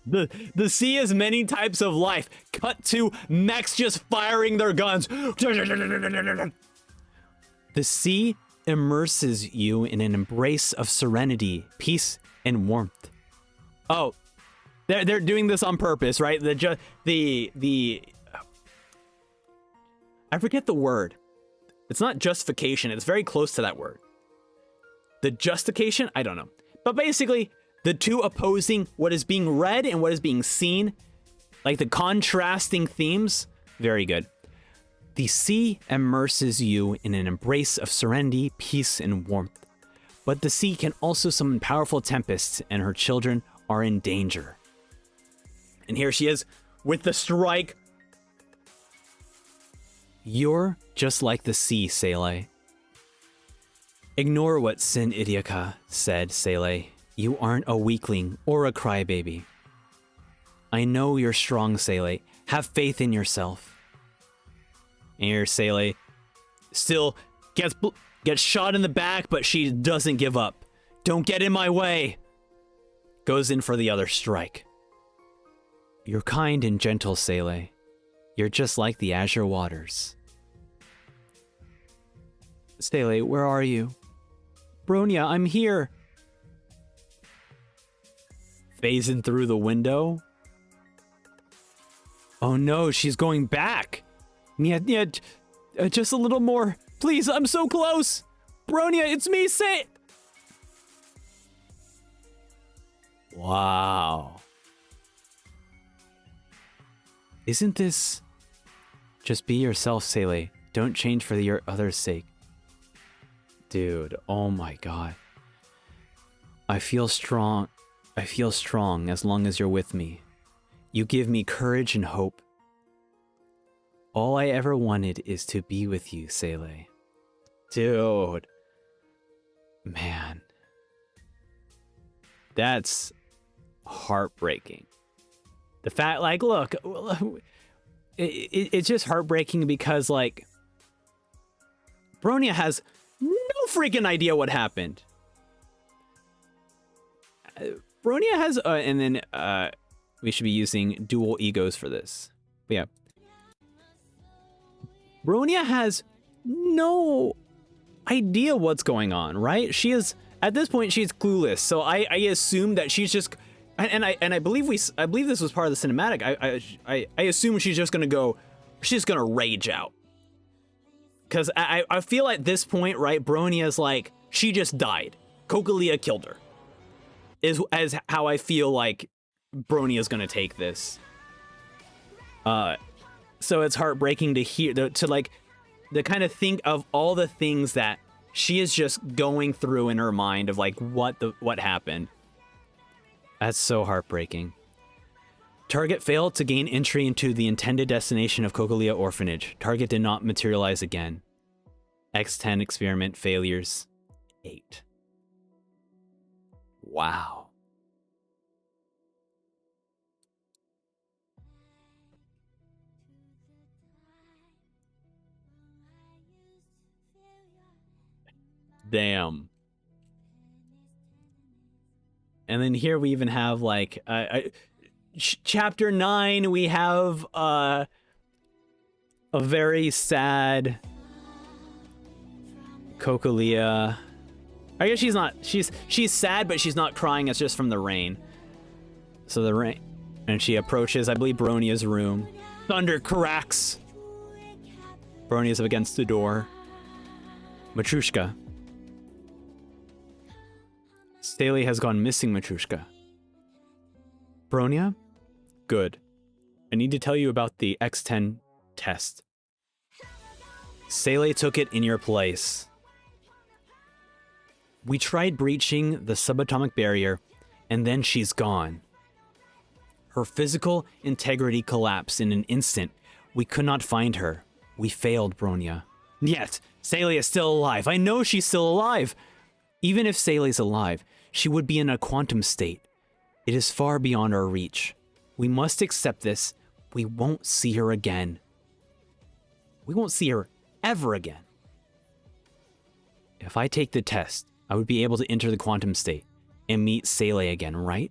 A: The sea is many types of life. Cut to mechs just firing their guns. The sea immerses you in an embrace of serenity, peace, and warmth. Oh, they're doing this on purpose, right? The I forget the word. It's not justification. It's very close to that word. The justification? I don't know. But basically, the two opposing what is being read and what is being seen, like the contrasting themes, very good. The sea immerses you in an embrace of serenity, peace, and warmth. But the sea can also summon powerful tempests, and her children are in danger. And here she is with the strike. You're just like the sea, Seele. Ignore what Sin Idiaka said, Seele. You aren't a weakling or a crybaby. I know you're strong, Seele. Have faith in yourself. And here Seele still gets shot in the back, but she doesn't give up. Don't get in my way. Goes in for the other strike. You're kind and gentle, Seele. You're just like the Azure Waters. Seele, where are you? Bronya, I'm here. Phasing through the window. Oh no, she's going back. Yeah, just a little more. Please, I'm so close. Bronya, it's me, say. Wow. Isn't this... Just be yourself, Seele. Don't change for your other's sake. Dude, oh my god. I feel strong as long as you're with me. You give me courage and hope. All I ever wanted is to be with you, Seele. Dude. Man. That's heartbreaking. The fact, like, look, it's just heartbreaking because, like, Bronya has no freaking idea what happened. Bronya has, and then we should be using dual egos for this. But yeah. Bronya has no idea what's going on, right? She is, at this point, she's clueless. So I assume that she's just, and I believe this was part of the cinematic. I assume she's just gonna rage out. Cause I feel at this point, right, Bronya's like, she just died. Cocalia killed her. As how I feel like Bronya's gonna take this. So it's heartbreaking to hear, to kind of think of all the things that she is just going through in her mind of like what happened. That's so heartbreaking. Target failed to gain entry into the intended destination of Cocalia Orphanage. Target did not materialize again. X10 experiment failures 8. Wow. Damn. And then here we even have like chapter 9, we have a very sad Cocalia. I guess she's not, she's sad, but she's not crying. It's just from the rain. So the rain, and she approaches, I believe, Bronya's room. Thunder cracks. Bronya's up against the door. Matrushka. Seele has gone missing, Matrushka. Bronya? Good. I need to tell you about the X10 test. Seele took it in your place. We tried breaching the subatomic barrier, and then she's gone. Her physical integrity collapsed in an instant. We could not find her. We failed, Bronya. Yet, Seele is still alive. I know she's still alive. Even if Sele's alive, she would be in a quantum state. It is far beyond our reach. We must accept this. We won't see her again. We won't see her ever again. If I take the test, I would be able to enter the quantum state and meet Seele again, right?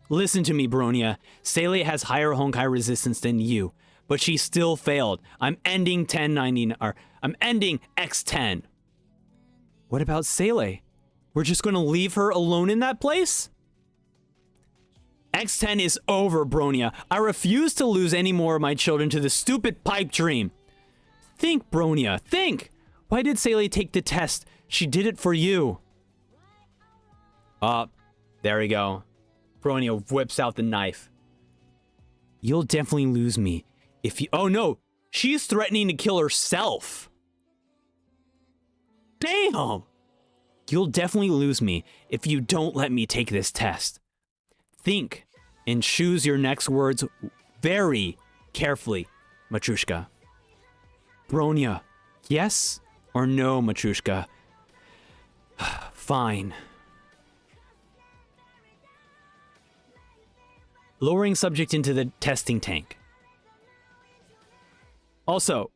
A: Listen to me, Bronya. Seele has higher Honkai resistance than you, but she still failed. I'm ending 1099, or I'm ending X10. What about Seele? We're just gonna leave her alone in that place? X10 is over, Bronya. I refuse to lose any more of my children to this stupid pipe dream. Think, Bronya, think! Why did Seele take the test? She did it for you. There we go. Bronya whips out the knife. You'll definitely lose me if you... Oh no! She's threatening to kill herself! Damn! You'll definitely lose me if you don't let me take this test. Think and choose your next words very carefully, Matrushka. Bronya, yes or no, Matrushka? Fine. Lowering subject into the testing tank. Also,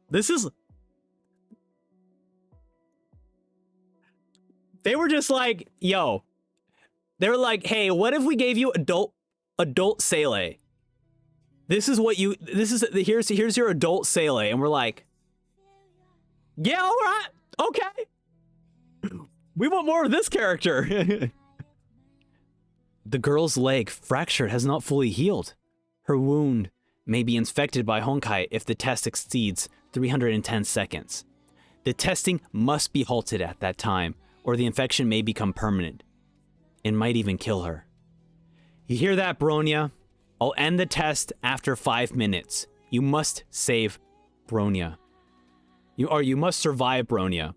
A: this is... They were just like, yo. They were like, hey, what if we gave you adult Seele? This is what you, here's your adult Seele. And we're like, yeah, all right, okay. We want more of this character. The girl's leg fracture has not fully healed. Her wound may be infected by Honkai if the test exceeds 310 seconds. The testing must be halted at that time, or the infection may become permanent. It might even kill her. You hear that, Bronya? I'll end the test after 5 minutes. You must save Bronya. You must survive Bronya.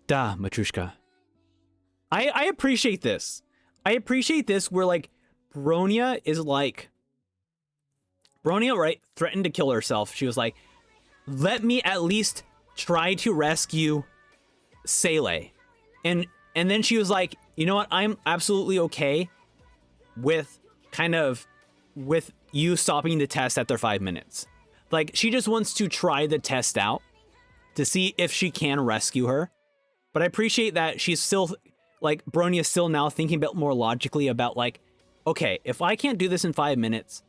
A: Da, Matrushka. I appreciate this. I appreciate this where, like, Bronya is like... Bronya, right, threatened to kill herself. She was like, let me at least try to rescue Seele. And then she was like, you know what? I'm absolutely okay with with you stopping the test after 5 minutes. Like, she just wants to try the test out to see if she can rescue her. But I appreciate that she's still, like, Bronya's still now thinking a bit more logically about, like, okay, if I can't do this in 5 minutes,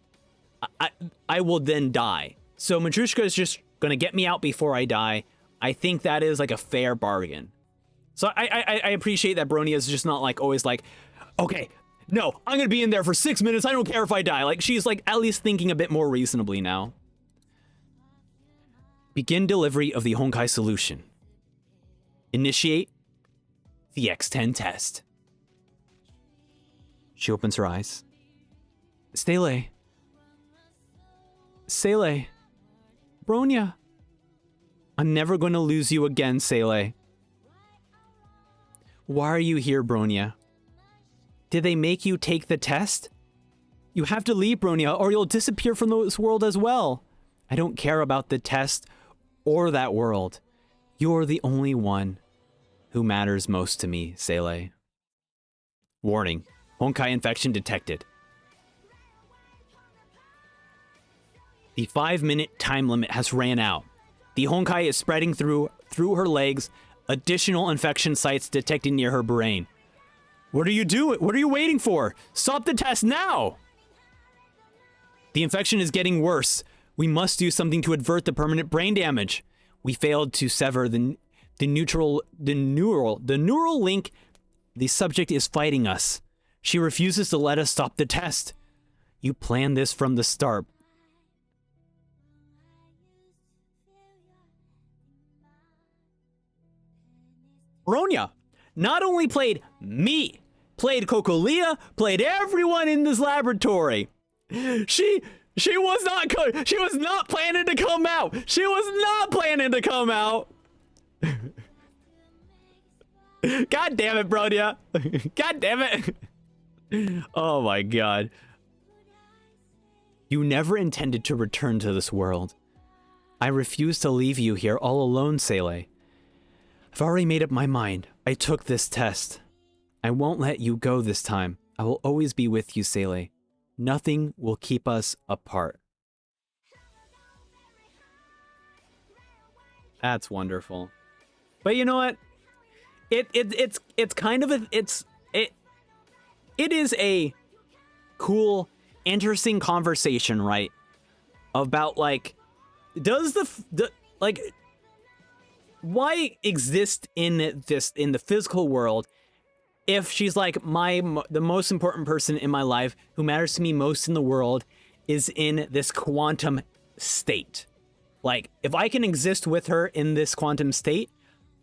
A: I will then die. So Matryoshka is just gonna get me out before I die. I think that is, like, a fair bargain. So I appreciate that Bronya is just not, like, always like, okay, no, I'm gonna be in there for 6 minutes. I don't care if I die. Like, she's, like, at least thinking a bit more reasonably now. Begin delivery of the Honkai solution. Initiate the X10 test. She opens her eyes. Seele. Seele. Bronya. I'm never going to lose you again, Seele. Why are you here, Bronya? Did they make you take the test? You have to leave, Bronya, or you'll disappear from this world as well. I don't care about the test or that world. You're the only one who matters most to me, Seele. Warning. Honkai infection detected. The 5-minute time limit has ran out. The Honkai is spreading through her legs. Additional infection sites detected near her brain. What are you doing? What are you waiting for? Stop the test now! The infection is getting worse. We must do something to avert the permanent brain damage. We failed to sever the neural link. The subject is fighting us. She refuses to let us stop the test. You planned this from the start. Bronya not only played me, played Cocolia, played everyone in this laboratory. She was not planning to come out. She was not planning to come out. God damn it, Bronya. God damn it. Oh my god. You never intended to return to this world. I refuse to leave you here all alone, Seele. I've already made up my mind. I took this test. I won't let you go this time. I will always be with you, Seele. Nothing will keep us apart. That's wonderful. But you know what? It's kind of it is a cool, interesting conversation, right? About like, does the like, why exist in the physical world if she's like the most important person in my life who matters to me most in the world is in this quantum state? Like, if I can exist with her in this quantum state,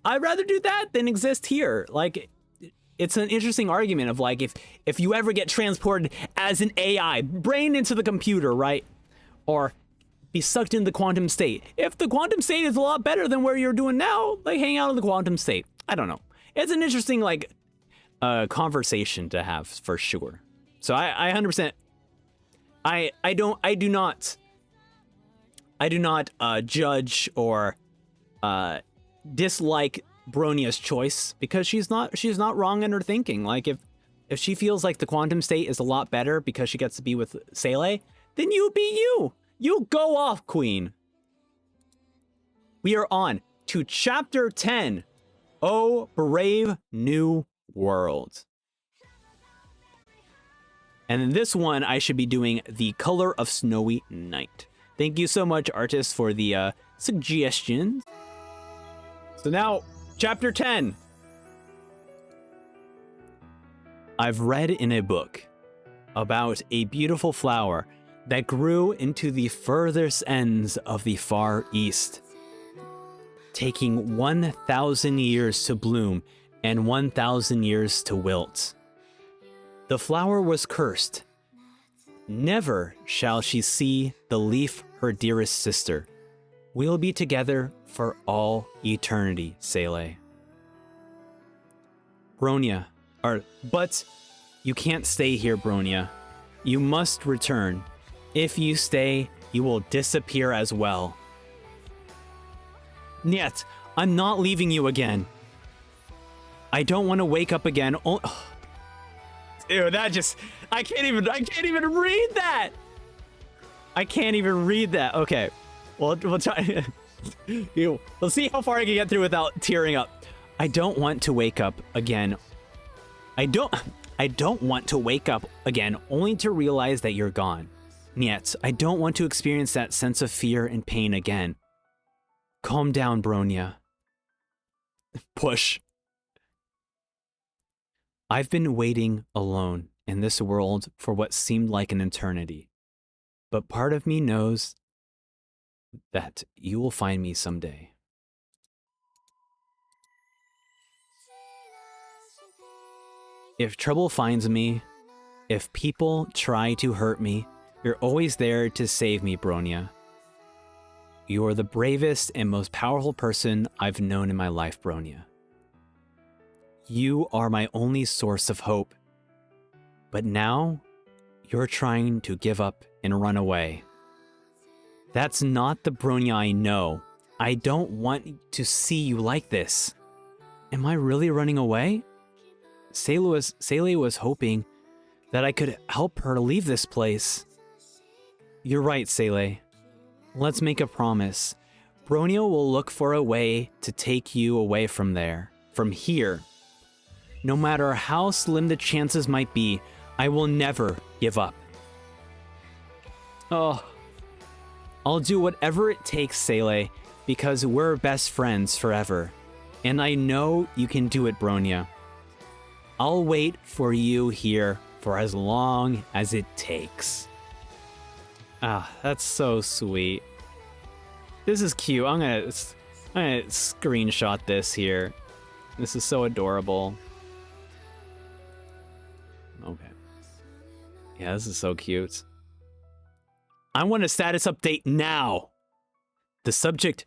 A: I'd rather do that than exist here. Like, it's an interesting argument of like, if you ever get transported as an AI, brain into the computer, right? Or be sucked into the quantum state. If the quantum state is a lot better than where you're doing now, like hang out in the quantum state. I don't know. It's an interesting like conversation to have for sure. So I 100%. I do not judge or dislike Bronya's choice because she's not wrong in her thinking. Like if she feels like the quantum state is a lot better because she gets to be with Seele, then you be you. You go off, queen. We are on to chapter 10. Oh, brave new world. And in this one, I should be doing The Color of Snowy Night. Thank you so much, artists, for the suggestions. So now, chapter 10. I've read in a book about a beautiful flower that grew into the furthest ends of the Far East, taking 1,000 years to bloom and 1,000 years to wilt. The flower was cursed. Never shall she see the leaf, her dearest sister. We'll be together for all eternity, Seele. Bronya, but you can't stay here, Bronya. You must return. If you stay, you will disappear as well. Niet, I'm not leaving you again. I don't want to wake up again. Dude, that just, I can't even read that. I can't even read that. Okay, we'll try. We'll see how far I can get through without tearing up. I don't want to wake up again. I don't want to wake up again only to realize that you're gone. Niet, I don't want to experience that sense of fear and pain again. Calm down, Bronya. Push. I've been waiting alone in this world for what seemed like an eternity. But part of me knows that you will find me someday. If trouble finds me, if people try to hurt me, you're always there to save me, Bronya. You are the bravest and most powerful person I've known in my life, Bronya. You are my only source of hope. But now, you're trying to give up and run away. That's not the Bronya I know. I don't want to see you like this. Am I really running away? Seele was hoping that I could help her leave this place. You're right, Seele. Let's make a promise. Bronya will look for a way to take you away from here. No matter how slim the chances might be, I will never give up. Oh, I'll do whatever it takes, Seele, because we're best friends forever. And I know you can do it, Bronya. I'll wait for you here for as long as it takes. Ah, that's so sweet. This is cute. I'm gonna screenshot this here. This is so adorable. Okay. Yeah, this is so cute. I want a status update now. The subject,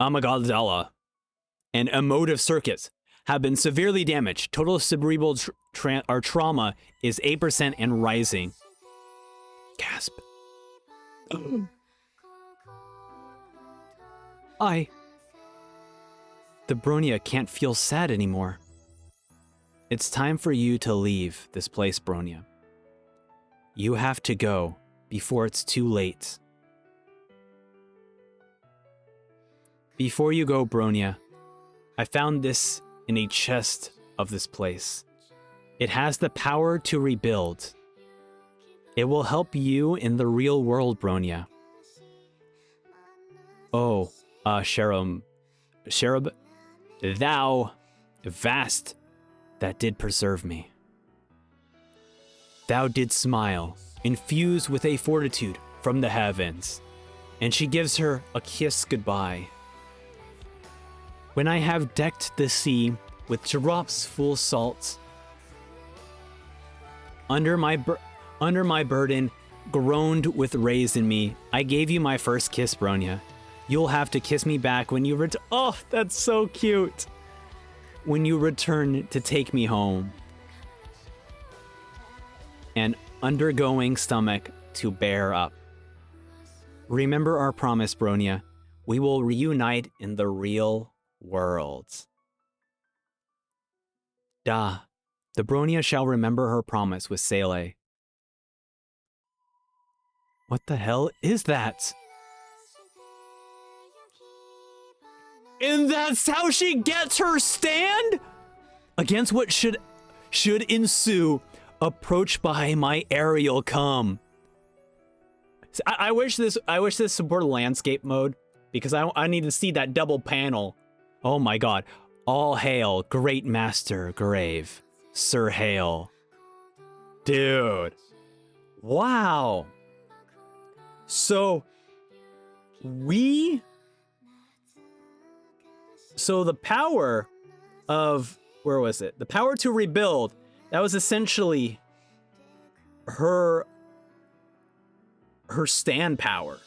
A: amygdala, and emotive circuits have been severely damaged. Total cerebral trauma is 8% and rising. Gasp. The Bronya can't feel sad anymore. It's time for you to leave this place, Bronya. You have to go before it's too late. Before you go, Bronya, I found this in a chest of this place. It has the power to rebuild. It will help you in the real world, Bronya. Oh, Cherub, thou vast that did preserve me. Thou did smile, infused with a fortitude from the heavens, and she gives her a kiss goodbye. When I have decked the sea with drops full salt, under my burden groaned with rays in me, I gave you my first kiss, Bronya. You'll have to kiss me back when you return. Oh, that's so cute. When you return to take me home. An undergoing stomach to bear up. Remember our promise, Bronya. We will reunite in the real world. Da. The Bronya shall remember her promise with Seele. What the hell is that? And that's how she gets her stand? Against what should ensue, approach by my aerial come. I wish this supported landscape mode, because I need to see that double panel. Oh my god. All hail, great master Grave. Sir Hail. Dude. Wow. So the power of, where was it? The power to rebuild, that was essentially her stand power.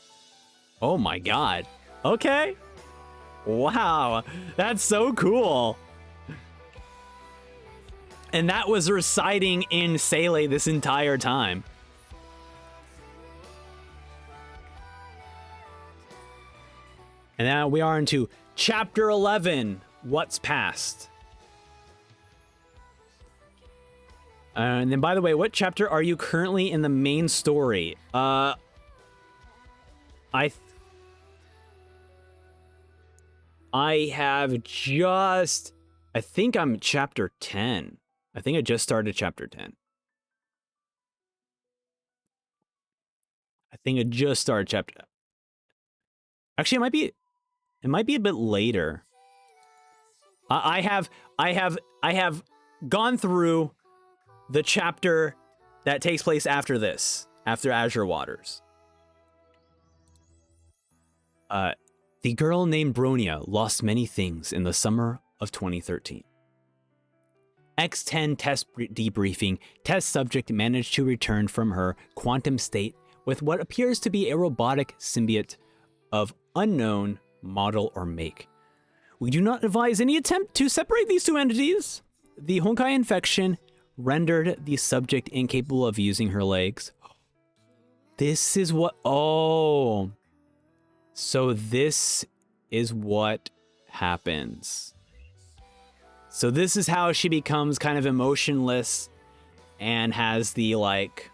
A: Oh my god. Okay. Wow. That's so cool. And that was residing in Seele this entire time. And now we are into chapter 11, What's Past. And then, by the way, what chapter are you currently in the main story? I have just... I think I'm chapter 10. I think I just started chapter 10. I think I just started chapter... Actually, it might be a bit later. I have gone through the chapter that takes place after this, after Azure Waters. The girl named Bronya lost many things in the summer of 2013. X10 test debriefing. Test subject managed to return from her quantum state with what appears to be a robotic symbiote of unknown model or make. We do not advise any attempt to separate these two entities. The Honkai infection rendered the subject incapable of using her legs. This is what... Oh. So this is what happens. So this is how she becomes kind of emotionless and has the, like...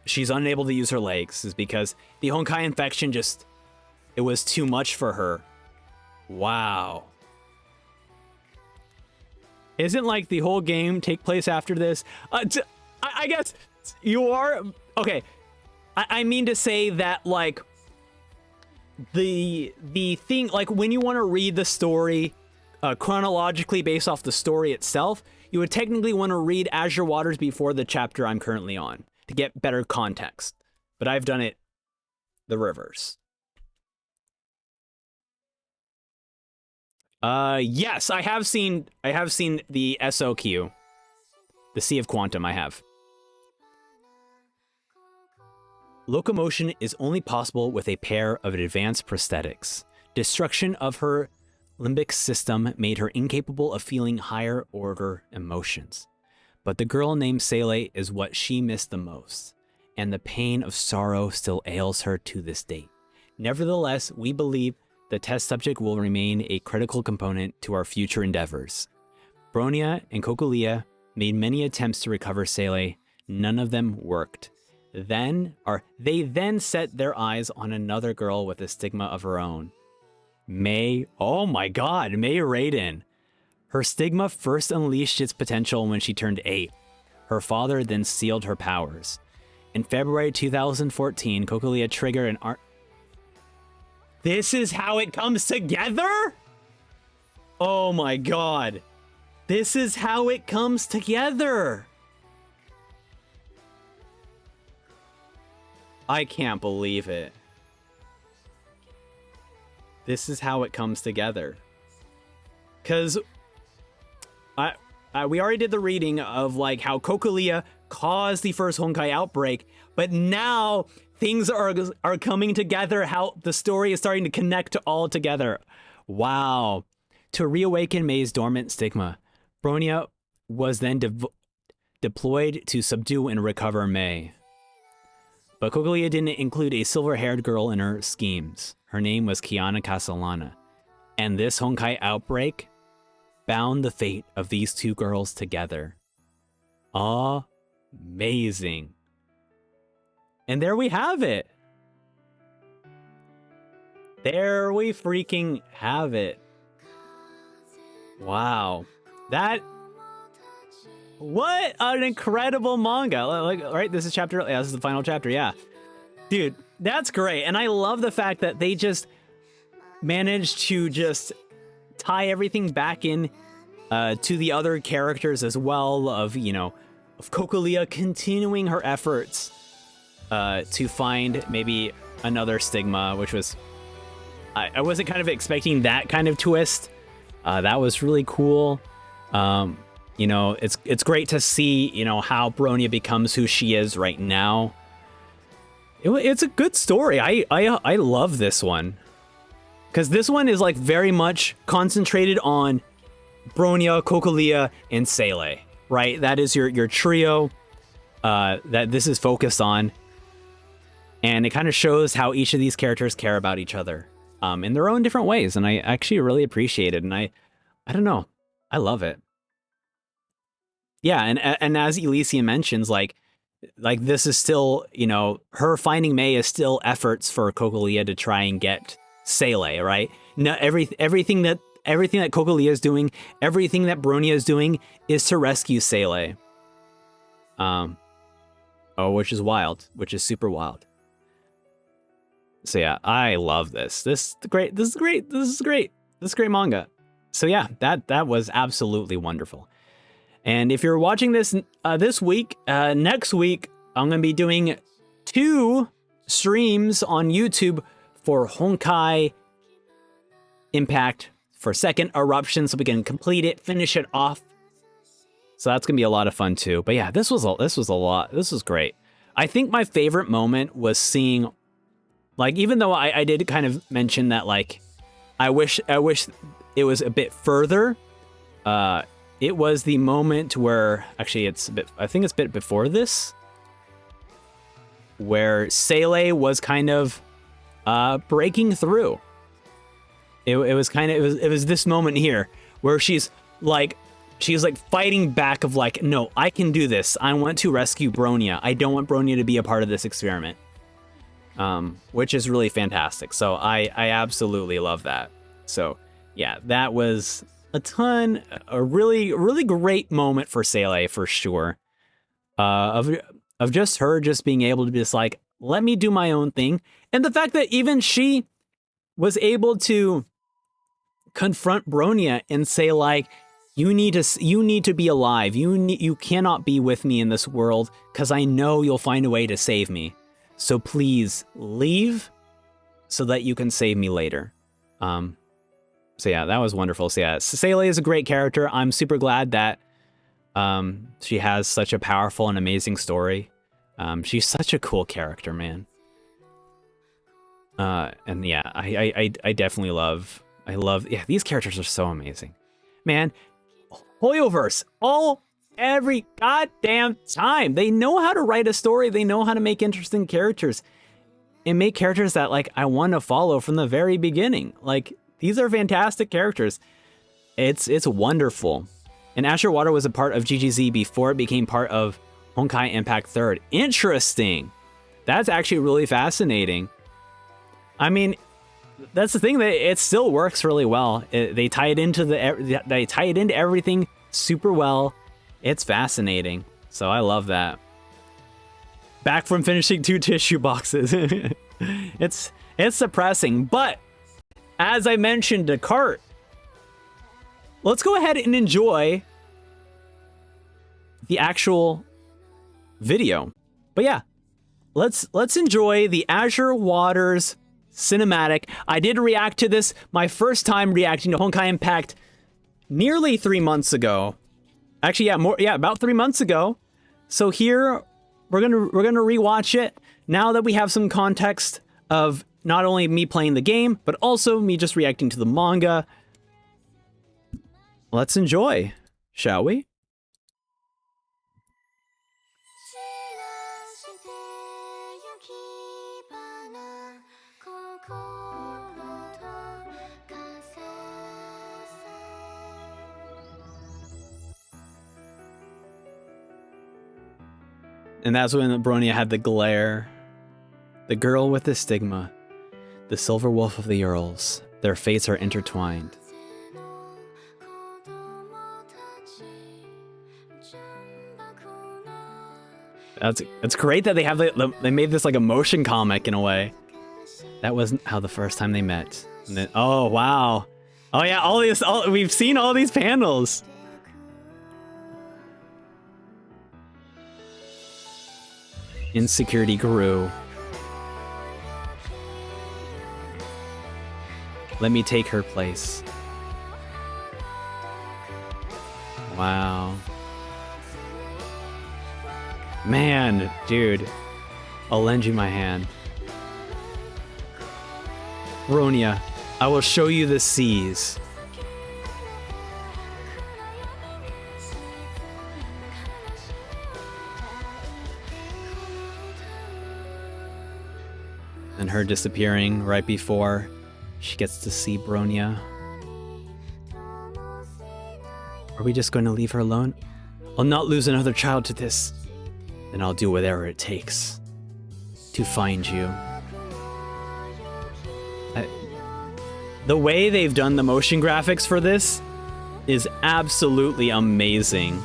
A: She's unable to use her legs, is because the Honkai infection just... It was too much for her. Wow. Isn't, like, the whole game take place after this? I guess you are... Okay. I mean to say that, like... The thing... Like, when you want to read the story chronologically based off the story itself, you would technically want to read Azure Waters before the chapter I'm currently on to get better context. But I've done it the reverse. Yes, I have seen the SOQ. The Sea of Quantum, I have. Locomotion is only possible with a pair of advanced prosthetics. Destruction of her limbic system made her incapable of feeling higher order emotions. But the girl named Seele is what she missed the most, and the pain of sorrow still ails her to this date. Nevertheless, we believe the test subject will remain a critical component to our future endeavors. Bronya and Kokulia made many attempts to recover Seele. None of them worked. They then set their eyes on another girl with a stigma of her own. May, oh my god, May Raiden. Her stigma first unleashed its potential when she turned 8. Her father then sealed her powers. In February 2014, Kokulia triggered an art... This is how it comes together? Oh my god. This is how it comes together. I can't believe it. This is how it comes together. Because we already did the reading of like how Kokulia caused the first Honkai outbreak, but now things are coming together, how the story is starting to connect all together. Wow. To reawaken May's dormant stigma, Bronya was then deployed to subdue and recover May. But Kokulia didn't include a silver-haired girl in her schemes. Her name was Kiana Castellana. And this Honkai outbreak bound the fate of these two girls together. Amazing. And there we have it. There we freaking have it. Wow. What an incredible manga. Like, right, this is chapter, yeah, this is the final chapter, yeah. Dude, that's great. And I love the fact that they just managed to just tie everything back in to the other characters as well, of, you know, of Kokulia continuing her efforts to find maybe another stigma, which was, I wasn't kind of expecting that kind of twist. That was really cool. You know, it's great to see, you know, how Bronya becomes who she is right now. It's a good story. I love this one. Because this one is like very much concentrated on Bronya, Kokulia, and Seele, right? That is your trio that this is focused on. And it kind of shows how each of these characters care about each other. in their own different ways, and I actually really appreciate it. And I don't know, I love it. Yeah, and as Elysium mentions, like this is still, you know, her finding May is still efforts for Cocolia to try and get Seele, right? No, everything that Cocolia is doing, everything that Bronya is doing is to rescue Seele. Which is wild, which is super wild. So yeah, I love this. This is great. This is great manga. So yeah, that was absolutely wonderful. And if you're watching this this week, next week, I'm going to be doing 2 streams on YouTube for Honkai Impact for second eruption, so we can complete it, finish it off. So that's going to be a lot of fun too. But yeah, this was a lot. This was great. I think my favorite moment was seeing, like, even though I did kind of mention that, like, I wish it was a bit further. It was the moment where, actually, I think it's a bit before this, where Seele was kind of breaking through. It was this moment here where she's like fighting back of like, no, I can do this. I want to rescue Bronya. I don't want Bronya to be a part of this experiment. Which is really fantastic. So I absolutely love that. So yeah, that was a really, really great moment for Seele for sure. Of just her just being able to be just like, let me do my own thing. And the fact that even she was able to confront Bronya and say, like, you need to be alive. You cannot be with me in this world because I know you'll find a way to save me. So please leave so that you can save me later. So yeah, that was wonderful. So yeah, Seele is a great character. I'm super glad that she has such a powerful and amazing story. She's such a cool character, man. And yeah, I definitely love, yeah, these characters are so amazing. Man, Hoyoverse, every goddamn time. They know how to write a story. They know how to make interesting characters. And make characters that, like, I want to follow from the very beginning. Like, these are fantastic characters. It's wonderful. And Azure Water was a part of GGZ before it became part of Honkai Impact 3rd. Interesting. That's actually really fascinating. I mean, that's the thing, that it still works really well. They tie it into everything super well. It's fascinating. So I love that. Back from finishing 2 tissue boxes. It's depressing, but as I mentioned to Cart, let's go ahead and enjoy the actual video. But yeah, let's enjoy the Azure Waters cinematic. I did react to this, my first time reacting to Honkai Impact nearly 3 months ago. Actually, about 3 months ago. So here we're gonna rewatch it now that we have some context of not only me playing the game, but also me just reacting to the manga. Let's enjoy, shall we? And that's when Bronya had the glare. The girl with the stigma. The silver wolf of the Earls. Their fates are intertwined. It's great that they have they made this like a motion comic in a way. That wasn't how the first time they met. And then, oh wow. Oh yeah, we've seen all these panels. Insecurity grew. Let me take her place. Wow. Man, dude. I'll lend you my hand. Bronya, I will show you the seas. And her disappearing right before She gets to see Bronya. Are we just going to leave her alone? I'll not lose another child to this. Then I'll do whatever it takes to find you. The way they've done the motion graphics for this is absolutely amazing.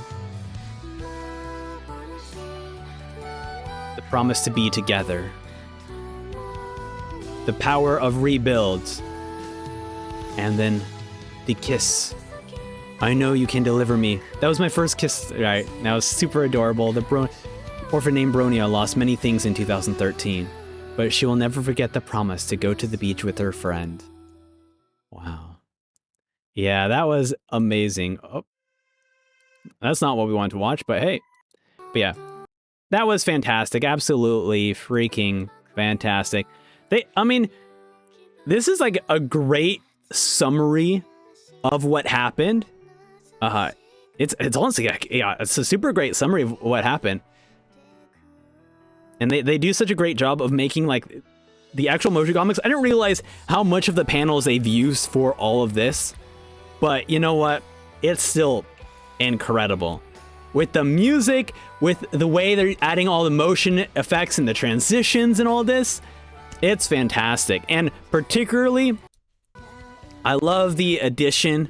A: The promise to be together. The power of rebuilds. And then the kiss. I know you can deliver me. That was my first kiss. Right, that was super adorable. The orphan named Bronya lost many things in 2013, but she will never forget the promise to go to the beach with her friend. Wow. Yeah, that was amazing. Oh, that's not what we wanted to watch, but hey. But yeah, that was fantastic. Absolutely freaking fantastic. I mean, this is like a great summary of what happened. It's honestly, yeah, it's a super great summary of what happened. And they do such a great job of making like the actual motion comics. I didn't realize how much of the panels they've used for all of this, but you know what? It's still incredible. With the music, with the way they're adding all the motion effects and the transitions and all this, it's fantastic. And particularly, I love the addition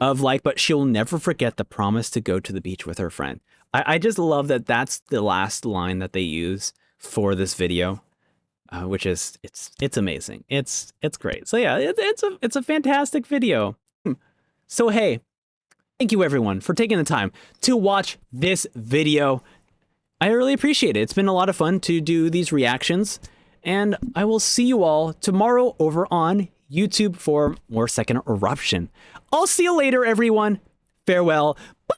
A: of like, but she'll never forget the promise to go to the beach with her friend. I just love that that's the last line that they use for this video, which is, it's amazing. It's great. So yeah, it's a fantastic video. So hey, thank you everyone for taking the time to watch this video. I really appreciate it. It's been a lot of fun to do these reactions, and I will see you all tomorrow over on YouTube for more Second Eruption. I'll see you later, everyone. Farewell. Bye.